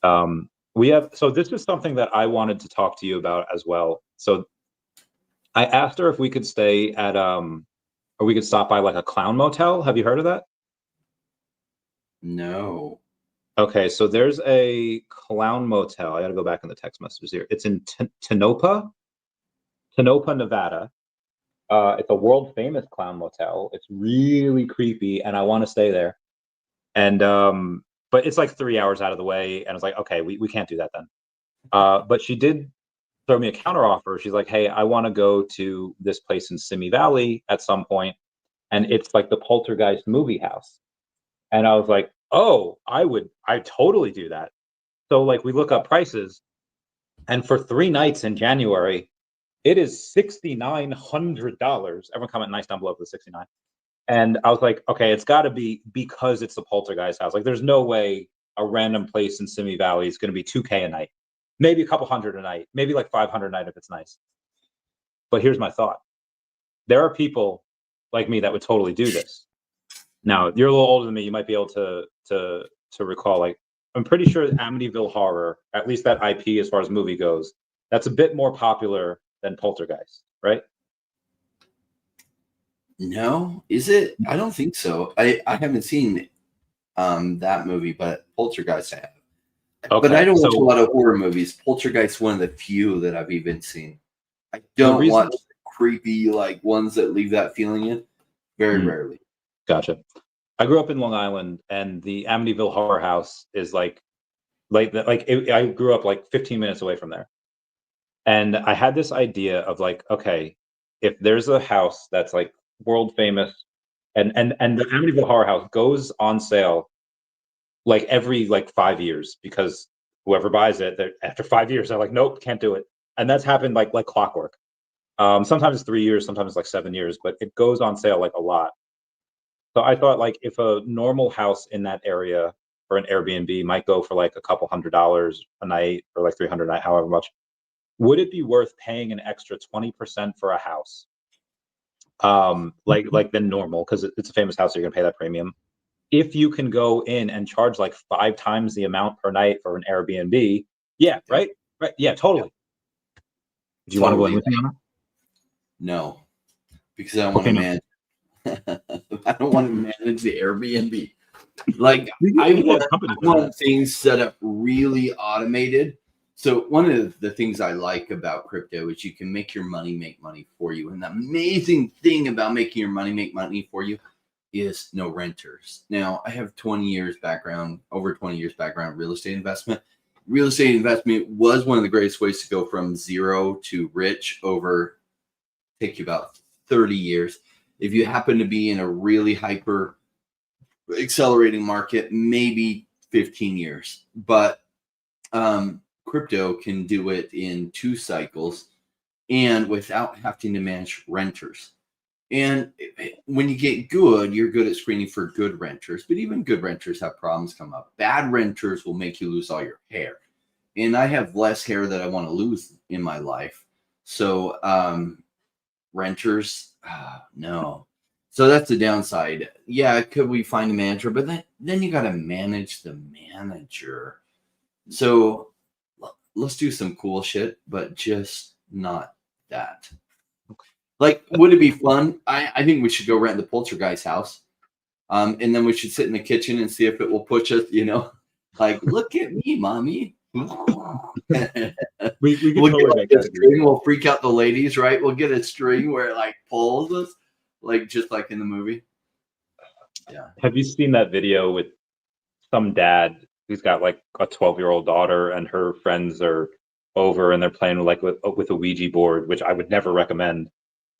So this is something that I wanted to talk to you about as well. So I asked her if we could stay at or we could stop by like a clown motel. Have you heard of that? No. Okay, so there's a clown motel. I got to go back in the text messages here. It's in Tonopah, Nevada. It's a world famous clown motel. It's really creepy, and I want to stay there. And but it's like 3 hours out of the way, and I was like, okay, we can't do that then. But she did throw me a counter offer. She's like, hey, I want to go to this place in Simi Valley at some point, and it's like the Poltergeist movie house. And I was like, oh, I totally do that. So like we look up prices, and for 3 nights in January, it is $6,900. Everyone comment nice down below for the 69. And I was like, okay, it's got to be because it's the Poltergeist house. Like, there's no way a random place in Simi Valley is going to be $2,000 a night, maybe a couple hundred a night, maybe like $500 a night if it's nice. But here's my thought: there are people like me that would totally do this. Now, you're a little older than me. You might be able to recall. Like, I'm pretty sure Amityville Horror, at least that IP as far as movie goes, that's a bit more popular than Poltergeist, right? No, is it? I don't think so. I haven't seen that movie, but Poltergeist I have. Okay, but I don't watch a lot of horror movies. Poltergeist one of the few that I've even seen. I don't watch creepy like ones that leave that feeling in. Very rarely. Gotcha. I grew up in Long Island, and the Amityville Horror House is I grew up like 15 minutes away from there. And I had this idea of like, okay, if there's a house that's like world famous, and the Amityville Horror House goes on sale like every like 5 years, because whoever buys it, after 5 years, they're like, nope, can't do it. And that's happened like clockwork. Sometimes it's 3 years, sometimes it's like 7 years, but it goes on sale like a lot. So I thought like if a normal house in that area for an Airbnb might go for like a couple $100 a night, or like $300 a night, however much, would it be worth paying an extra 20% for a house? Like than normal, because it's a famous house, so you're gonna pay that premium. If you can go in and charge like 5 times the amount per night for an Airbnb, yeah, right, yeah, totally. Do you want to go in with me on that? No, because I want to manage. I don't want to manage the Airbnb. Like I want things set up really automated. So one of the things I like about crypto is you can make your money make money for you. And the amazing thing about making your money make money for you is no renters. Now, I have over 20 years background in real estate investment. Real estate investment was one of the greatest ways to go from zero to rich take you about 30 years. If you happen to be in a really hyper accelerating market, maybe 15 years. But crypto can do it in 2 cycles and without having to manage renters. And when you get good, you're good at screening for good renters. But even good renters have problems come up. Bad renters will make you lose all your hair. And I have less hair that I want to lose in my life. So renters, no. So that's the downside. Yeah, could we find a manager? But then you got to manage the manager. So let's do some cool shit, but just not that. Like, would it be fun? I think we should go rent the Poltergeist house. And then we should sit in the kitchen and see if it will push us, you know, like, look at me, mommy. we We'll get like a string, we'll freak out the ladies, right? We'll get a string where it like pulls us, like just like in the movie. Yeah. Have you seen that video with some dad who's got like a 12-year-old daughter and her friends are over and they're playing like with a Ouija board, which I would never recommend.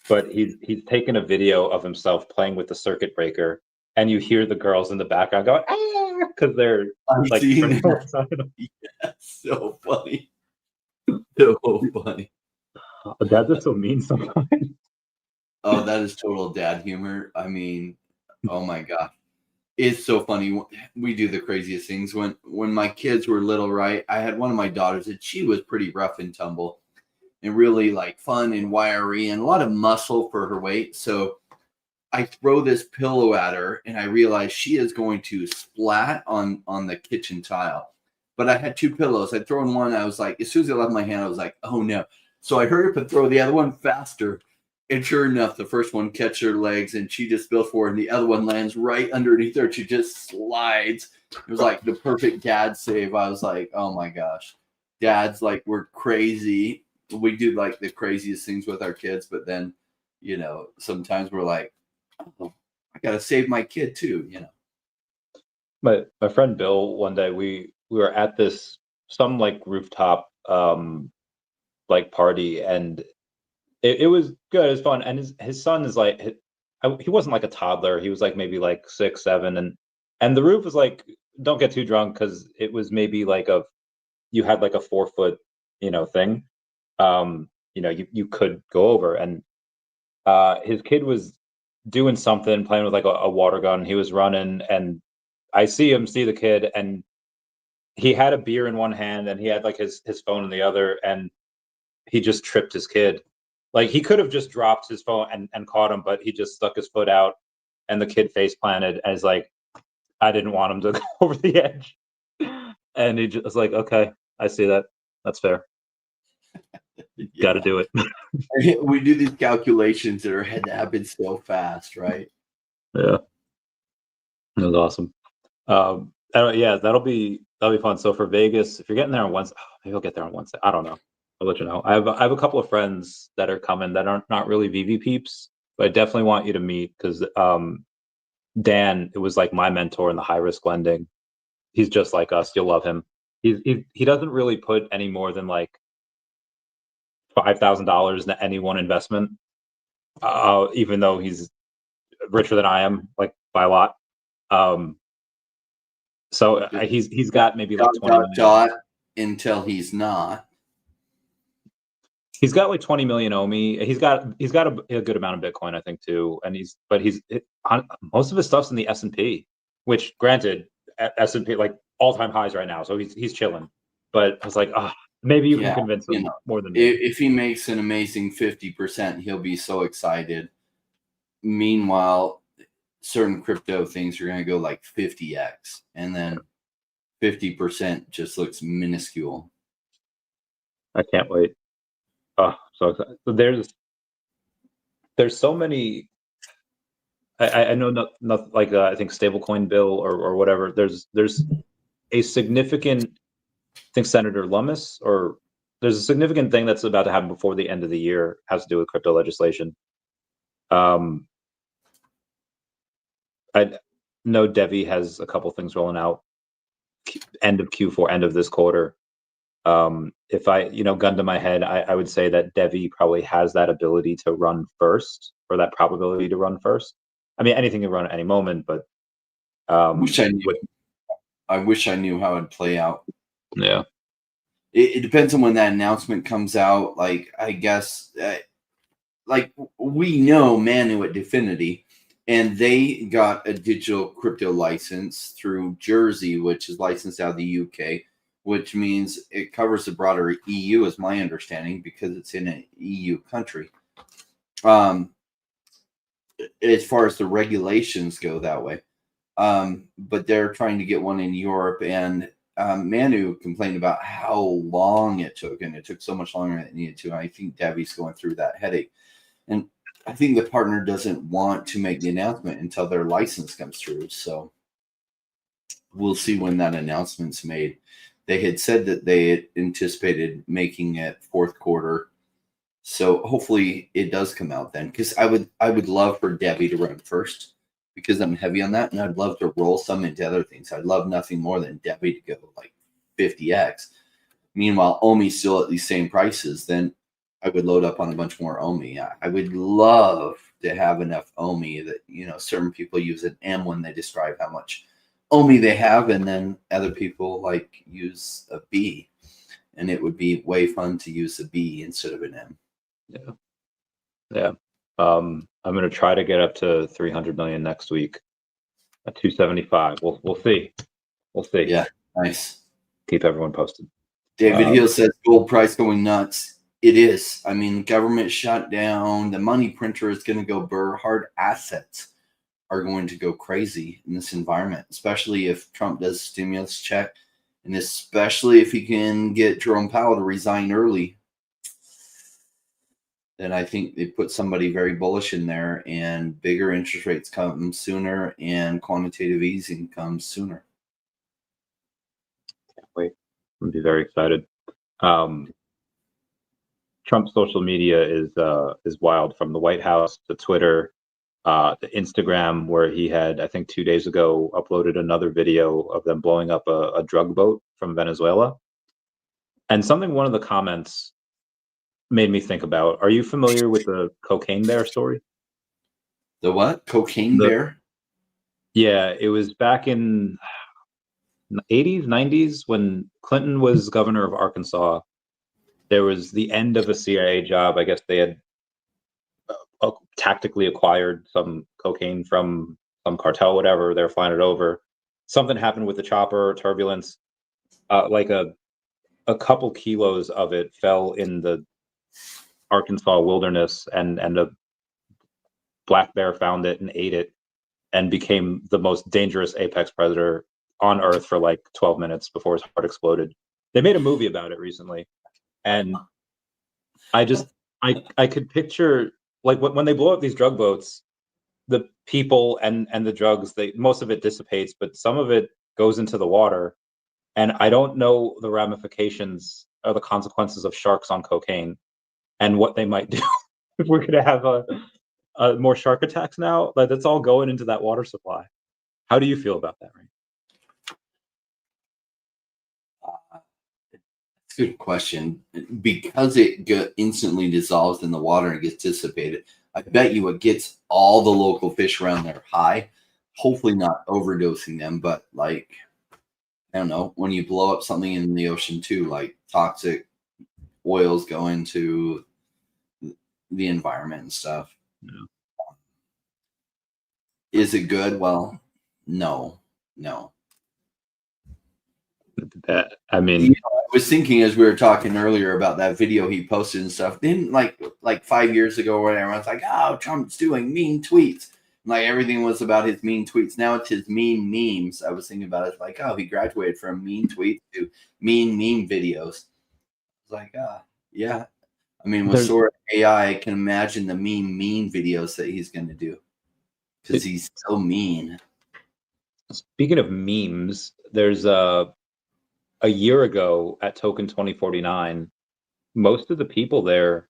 But he's taken a video of himself playing with the circuit breaker, and you hear the girls in the background going, ah, because they're like, yeah, so funny. So funny. Dads are so mean sometimes. Oh, that is total dad humor. I mean, oh my God. It's so funny. We do the craziest things. When my kids were little, right? I had one of my daughters and she was pretty rough and tumble and really like fun and wiry and a lot of muscle for her weight. So I throw this pillow at her and I realize she is going to splat on the kitchen tile. But I had 2 pillows. I'd thrown one. I was like, as soon as I left my hand, I was like, oh no. So I hurry up and throw the other one faster. And sure enough, the first one catches her legs and she just spills forward and the other one lands right underneath her. She just slides. It was like the perfect dad save. I was like, oh my gosh. Dads, like, we're crazy. We do like the craziest things with our kids. But then, you know, sometimes we're like, oh, I got to save my kid too, you know. My friend Bill, one day we were at this some like rooftop like party, and it was good. It was fun, and his son is like, he wasn't like a toddler. He was like maybe like 6, 7, and the roof was like, don't get too drunk, because it was maybe like you had like a 4-foot, you know, thing. You know, you could go over, and his kid was doing something, playing with like a water gun. He was running, and I see the kid, and he had a beer in one hand and he had like his phone in the other, and he just tripped his kid. Like, he could have just dropped his phone and caught him, but he just stuck his foot out and the kid face planted, and is like, I didn't want him to go over the edge. And he just was like, okay, I see that. That's fair. Yeah. Got to do it. We do these calculations in our head that happen so fast, right? Yeah. That was awesome. Yeah, that'll be fun. So for Vegas, if you're getting there on Wednesday, maybe I'll get there on Wednesday. I don't know. I'll let you know. I have a couple of friends that are coming that aren't not really VeVe peeps, but I definitely want you to meet, because Dan, it was like my mentor in the high risk lending. He's just like us. You'll love him. He doesn't really put any more than like $5,000 into any one investment, even though he's richer than I am, like by a lot. So he's got maybe like 20 million. Until he's not. He's got like 20 million OMI. He's got a good amount of Bitcoin, I think, too. And most of his stuff's in the S&P, which, granted, S&P like all-time highs right now, so he's chilling. But I was like, maybe you can convince him more than me. If he makes an amazing 50%, he'll be so excited. Meanwhile, certain crypto things are going to go like 50x, and then 50% just looks minuscule. I can't wait. Oh, so excited. So there's so many. I know not like I think stablecoin bill or whatever. There's a significant, I think Senator Lummis, or there's a significant thing that's about to happen before the end of the year, has to do with crypto legislation. I know DEVVE has a couple things rolling out end of Q4, end of this quarter. If I, gun to my head, I would say that DEVVE probably has that ability to run first, or that probability to run first. I mean, anything can run at any moment, but wish I knew. I wish I knew how it'd play out. Yeah. It depends on when that announcement comes out. Like, I guess, like we know Manu at Definity, and they got a digital crypto license through Jersey, which is licensed out of the UK, which means it covers the broader EU, is my understanding, because it's in an EU country. As far as the regulations go that way. But they're trying to get one in Europe, and Manu complained about how long it took, and it took so much longer than it needed to. I think DEVVE's going through that headache. And I think the partner doesn't want to make the announcement until their license comes through. So we'll see when that announcement's made. They had said that they had anticipated making it fourth quarter. So hopefully it does come out then, because I would love for DEVVE to run first, because I'm heavy on that, and I'd love to roll some into other things. I'd love nothing more than DEVVE to go like 50x. Meanwhile, OMI's still at these same prices. Then I would load up on a bunch more OMI. I would love to have enough OMI that, certain people use an M when they describe how much OMI they have, and then other people like use a B, and it would be way fun to use a B instead of an M. Yeah. I'm going to try to get up to 300 million next week at 275. We'll see. We'll see. Yeah. Nice. Keep everyone posted. David Hill says gold price going nuts. It is. I mean, government shut down. The money printer is going to go burr. Hard assets are going to go crazy in this environment, especially if Trump does stimulus check, and especially if he can get Jerome Powell to resign early. Then I think they put somebody very bullish in there, and bigger interest rates come sooner, and quantitative easing comes sooner. Can't wait. I'm going to be very excited. Trump's social media is wild, from the White House to Twitter, to Instagram, where he had, I think 2 days ago, uploaded another video of them blowing up a drug boat from Venezuela. And one of the comments made me think about, are you familiar with the cocaine bear story? The what? Cocaine bear? Yeah, it was back in the 80s, 90s, when Clinton was governor of Arkansas. There was the end of a CIA job. I guess they had tactically acquired some cocaine from some cartel, whatever. They're flying it over. Something happened with the chopper, turbulence. Like a couple kilos of it fell in the Arkansas wilderness, and a black bear found it and ate it, and became the most dangerous apex predator on Earth for like 12 minutes before his heart exploded. They made a movie about it recently, and I could picture, like, when they blow up these drug boats, the people and the drugs, most of it dissipates, but some of it goes into the water, and I don't know the ramifications or the consequences of sharks on cocaine, and what they might do if we're going to have more shark attacks now. Like, that's all going into that water supply. How do you feel about that, Ray? That's a good question. Because it instantly dissolves in the water and gets dissipated, I bet you it gets all the local fish around there high. Hopefully not overdosing them, but like, I don't know, when you blow up something in the ocean too, like toxic oils go into the environment and stuff. Yeah. Is it good? Well, no. I mean, I was thinking as we were talking earlier about that video he posted and stuff. Then like 5 years ago, where everyone's like, "Oh, Trump's doing mean tweets." Like, everything was about his mean tweets. Now it's his mean memes. I was thinking about it like, oh, he graduated from mean tweets to mean meme videos. It's like, yeah. I mean, with Sora AI, I can imagine the mean videos that he's going to do, because he's so mean. Speaking of memes, there's a year ago at Token 2049, most of the people there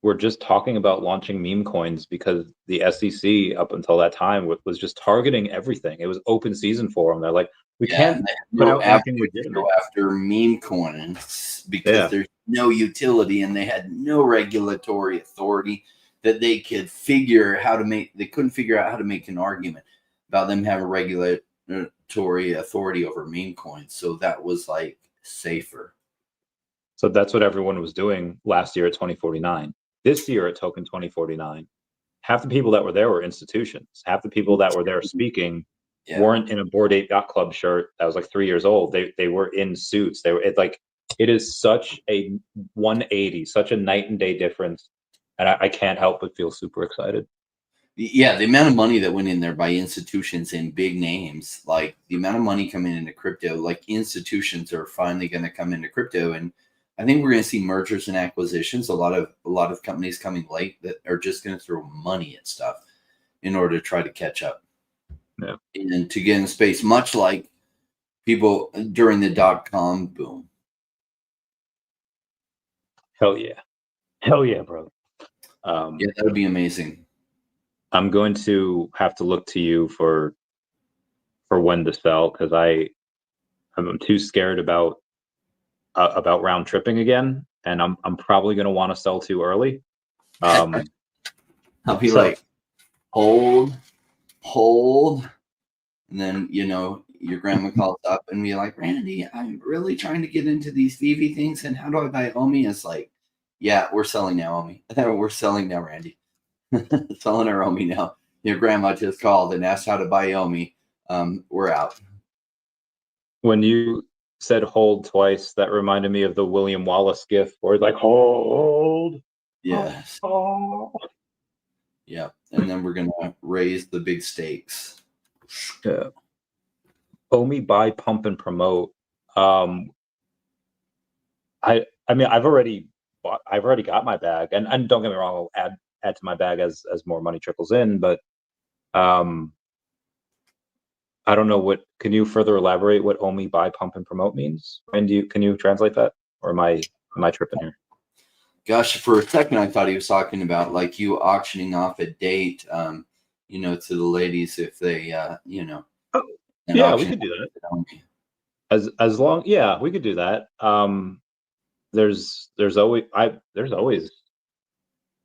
were just talking about launching meme coins, because the SEC up until that time was just targeting everything. It was open season for them. They're like, We can't no put out anything legitimate. go after meme coins because Yeah. there's no utility, and they had no regulatory authority that they could figure how to make. They couldn't figure out how to make an argument about them having regulatory authority over meme coins. So that was like safer. So that's what everyone was doing last year at 2049. This year at Token 2049, half the people that were there were institutions. Half the people that were there speaking weren't in a Bored Ape Yacht Club shirt that was like 3 years old. They were in suits. They were it is such a 180, such a night and day difference. And I can't help but feel super excited. Yeah, the amount of money that went in there by institutions and big names, like the amount of money coming into crypto, like institutions are finally going to come into crypto, and I think we're going to see mergers and acquisitions. A lot of companies coming late that are just going to throw money at stuff in order to try to catch up. Yeah, and to get in space, much like people during the .com boom. Hell yeah, bro. Yeah, that would be amazing. I'm going to have to look to you for when to sell, because I'm too scared about round tripping again, and I'm probably going to want to sell too early. I'll be like, hold, and then your grandma calls up and be like, Randy, I'm really trying to get into these VeVe things, and how do I buy OMI? It's like, yeah, we're selling now, OMI. We're selling now, Randy. Selling our OMI now. Your grandma just called and asked how to buy OMI. We're out. When you said hold twice, that reminded me of the William Wallace gif where it's like, hold. Yes. Oh. Yeah. And then we're going to raise the big stakes. Yeah. OMI, buy, pump, and promote. I mean, I've already got my bag, and don't get me wrong, I'll add to my bag as more money trickles in, but I don't know what. Can you further elaborate what OMI, buy, pump, and promote means? And can you translate that, or am I tripping here? Gosh, for a second I thought he was talking about like you auctioning off a date, to the ladies if they, yeah, we could do that. As long, yeah, we could do that. There's always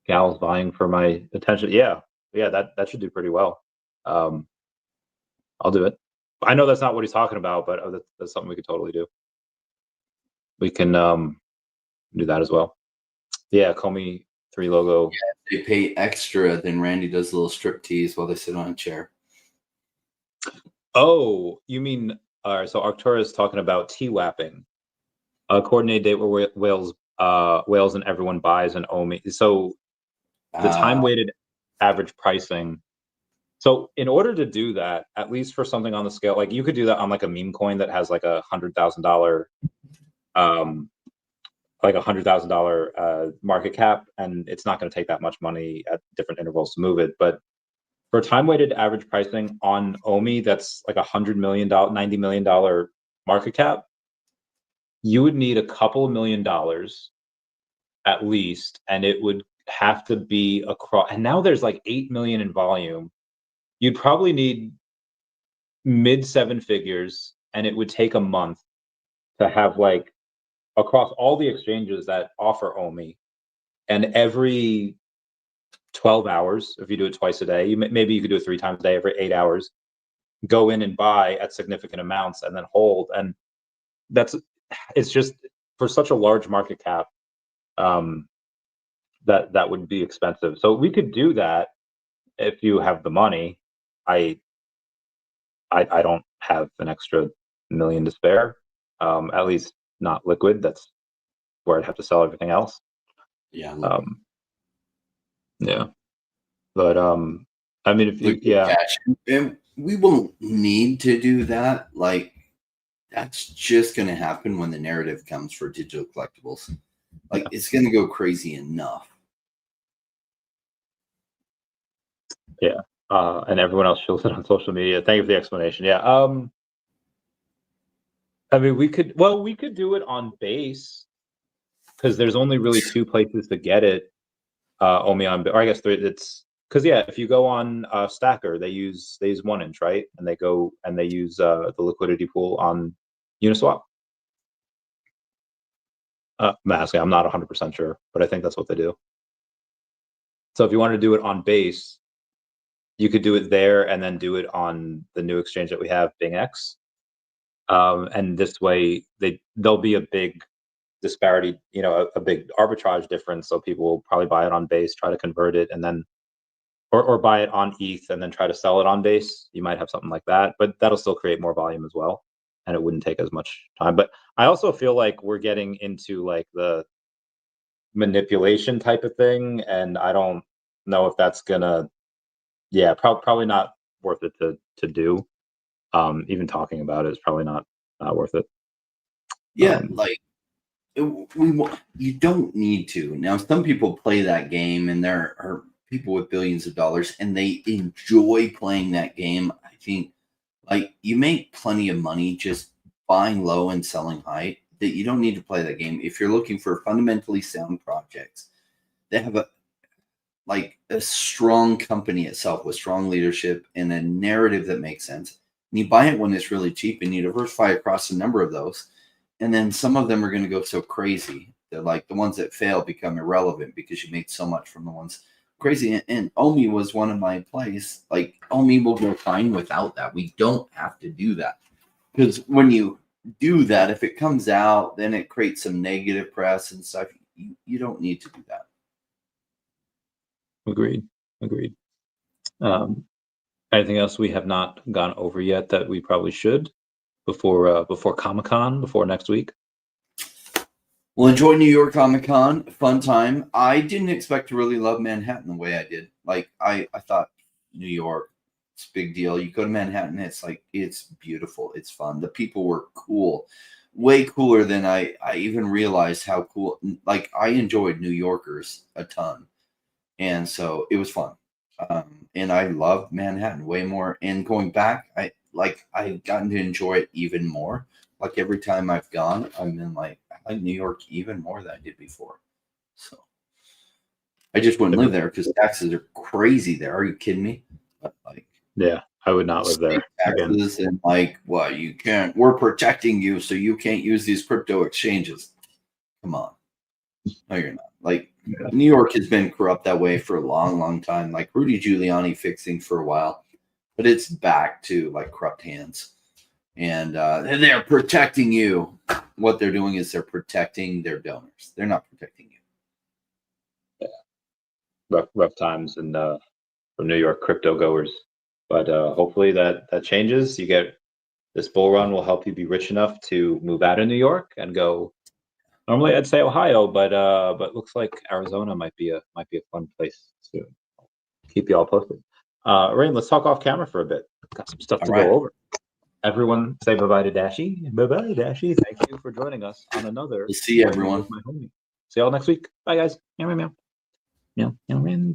gals vying for my attention. Yeah, that should do pretty well. I'll do it. I know that's not what he's talking about, but that's something we could totally do. We can do that as well. Yeah, call me 3 logo. Yeah, they pay extra, then Randy does a little strip tease while they sit on a chair. Oh, you mean so Arctura is talking about TWAPing. Coordinate date where whales and everyone buys an OMI. So the time weighted average pricing. So in order to do that, at least for something on the scale, like you could do that on like a meme coin that has like $100,000 market cap, and it's not going to take that much money at different intervals to move it. But for time weighted average pricing on OMI, that's like $100 million, $90 million market cap. You would need a couple of $1 million at least, and it would have to be across. And now there's like 8 million in volume. You'd probably need mid 7 figures, and it would take a month to have like across all the exchanges that offer OMI, and every 12 hours, if you do it twice a day, maybe you could do it 3 times a day, every 8 hours, go in and buy at significant amounts and then hold. And it's just for such a large market cap, that would be expensive. So we could do that if you have the money. I don't have an extra $1 million to spare, at least not liquid. That's where I'd have to sell everything else. Yeah. Yeah. But I mean, if you, cash. And we won't need to do that. Like, that's just going to happen when the narrative comes for digital collectibles. Like, it's going to go crazy enough. Yeah. And everyone else shows it on social media. Thank you for the explanation. Yeah. I mean, we could do it on base, because there's only really 2 places to get it. OMI on, or I guess 3. It's Because yeah, if you go on Stacker, they use 1 inch, right? And they use the liquidity pool on Uniswap. Mask, I'm not 100% sure, but I think that's what they do. So if you want to do it on Base, you could do it there and then do it on the new exchange that we have, BingX. And this way, there'll be a big disparity, you know, a big arbitrage difference. So people will probably buy it on Base, try to convert it, and then, or buy it on ETH and then try to sell it on Base. You might have something like that, but that'll still create more volume as well, and it wouldn't take as much time. But I also feel like we're getting into like the manipulation type of thing, and I don't know if that's gonna, yeah, probably not worth it to do. Even talking about it is probably not worth it. Yeah, like you don't need to. Now, some people play that game, and there are people with billions of dollars, and they enjoy playing that game. I think, like, you make plenty of money just buying low and selling high. That you don't need to play that game if you're looking for fundamentally sound projects that have a strong company itself with strong leadership and a narrative that makes sense. And you buy it when it's really cheap, and you diversify across a number of those. And then some of them are going to go so crazy that, like, the ones that fail become irrelevant because you made so much from the ones crazy. And OMI was one of my plays. Like, OMI will go fine without that. We don't have to do that, because when you do that, if it comes out, then it creates some negative press and stuff. You don't need to do that. Agreed. Anything else we have not gone over yet that we probably should before Comic-Con, before next week? Well, enjoy New York Comic-Con. Fun time. I didn't expect to really love Manhattan the way I did. Like, I thought New York, it's a big deal. You go to Manhattan, it's like, it's beautiful. It's fun. The people were cool. Way cooler than I even realized how cool. Like, I enjoyed New Yorkers a ton. And so it was fun. And I loved Manhattan way more. And going back, I've gotten to enjoy it even more. Like, every time I've gone, I've been like, I like New York even more than I did before. So I just wouldn't live there because taxes are crazy there. Are you kidding me? But, like, Yeah, I would not live there again. taxes and like, well, you can't. We're protecting you, so you can't use these crypto exchanges. Come on, no, you're not. Like, Yeah. New York has been corrupt that way for a long, long time. Like, Rudy Giuliani fixing for a while, but it's back to like corrupt hands. And they're protecting you. What they're doing is they're protecting their donors. They're not protecting you. Yeah, rough times and for New York crypto goers, but hopefully that changes. You get this bull run will help you be rich enough to move out of New York and go. Normally, I'd say Ohio, but looks like Arizona might be a fun place to keep you all posted. Rain, let's talk off camera for a bit. Got some stuff to go over. Everyone say bye-bye to Dashi. Bye-bye, Dashi. Thank you for joining us on another. We'll see everyone. See y'all next week. Bye, guys. Meow, meow, meow. Meow, meow, meow.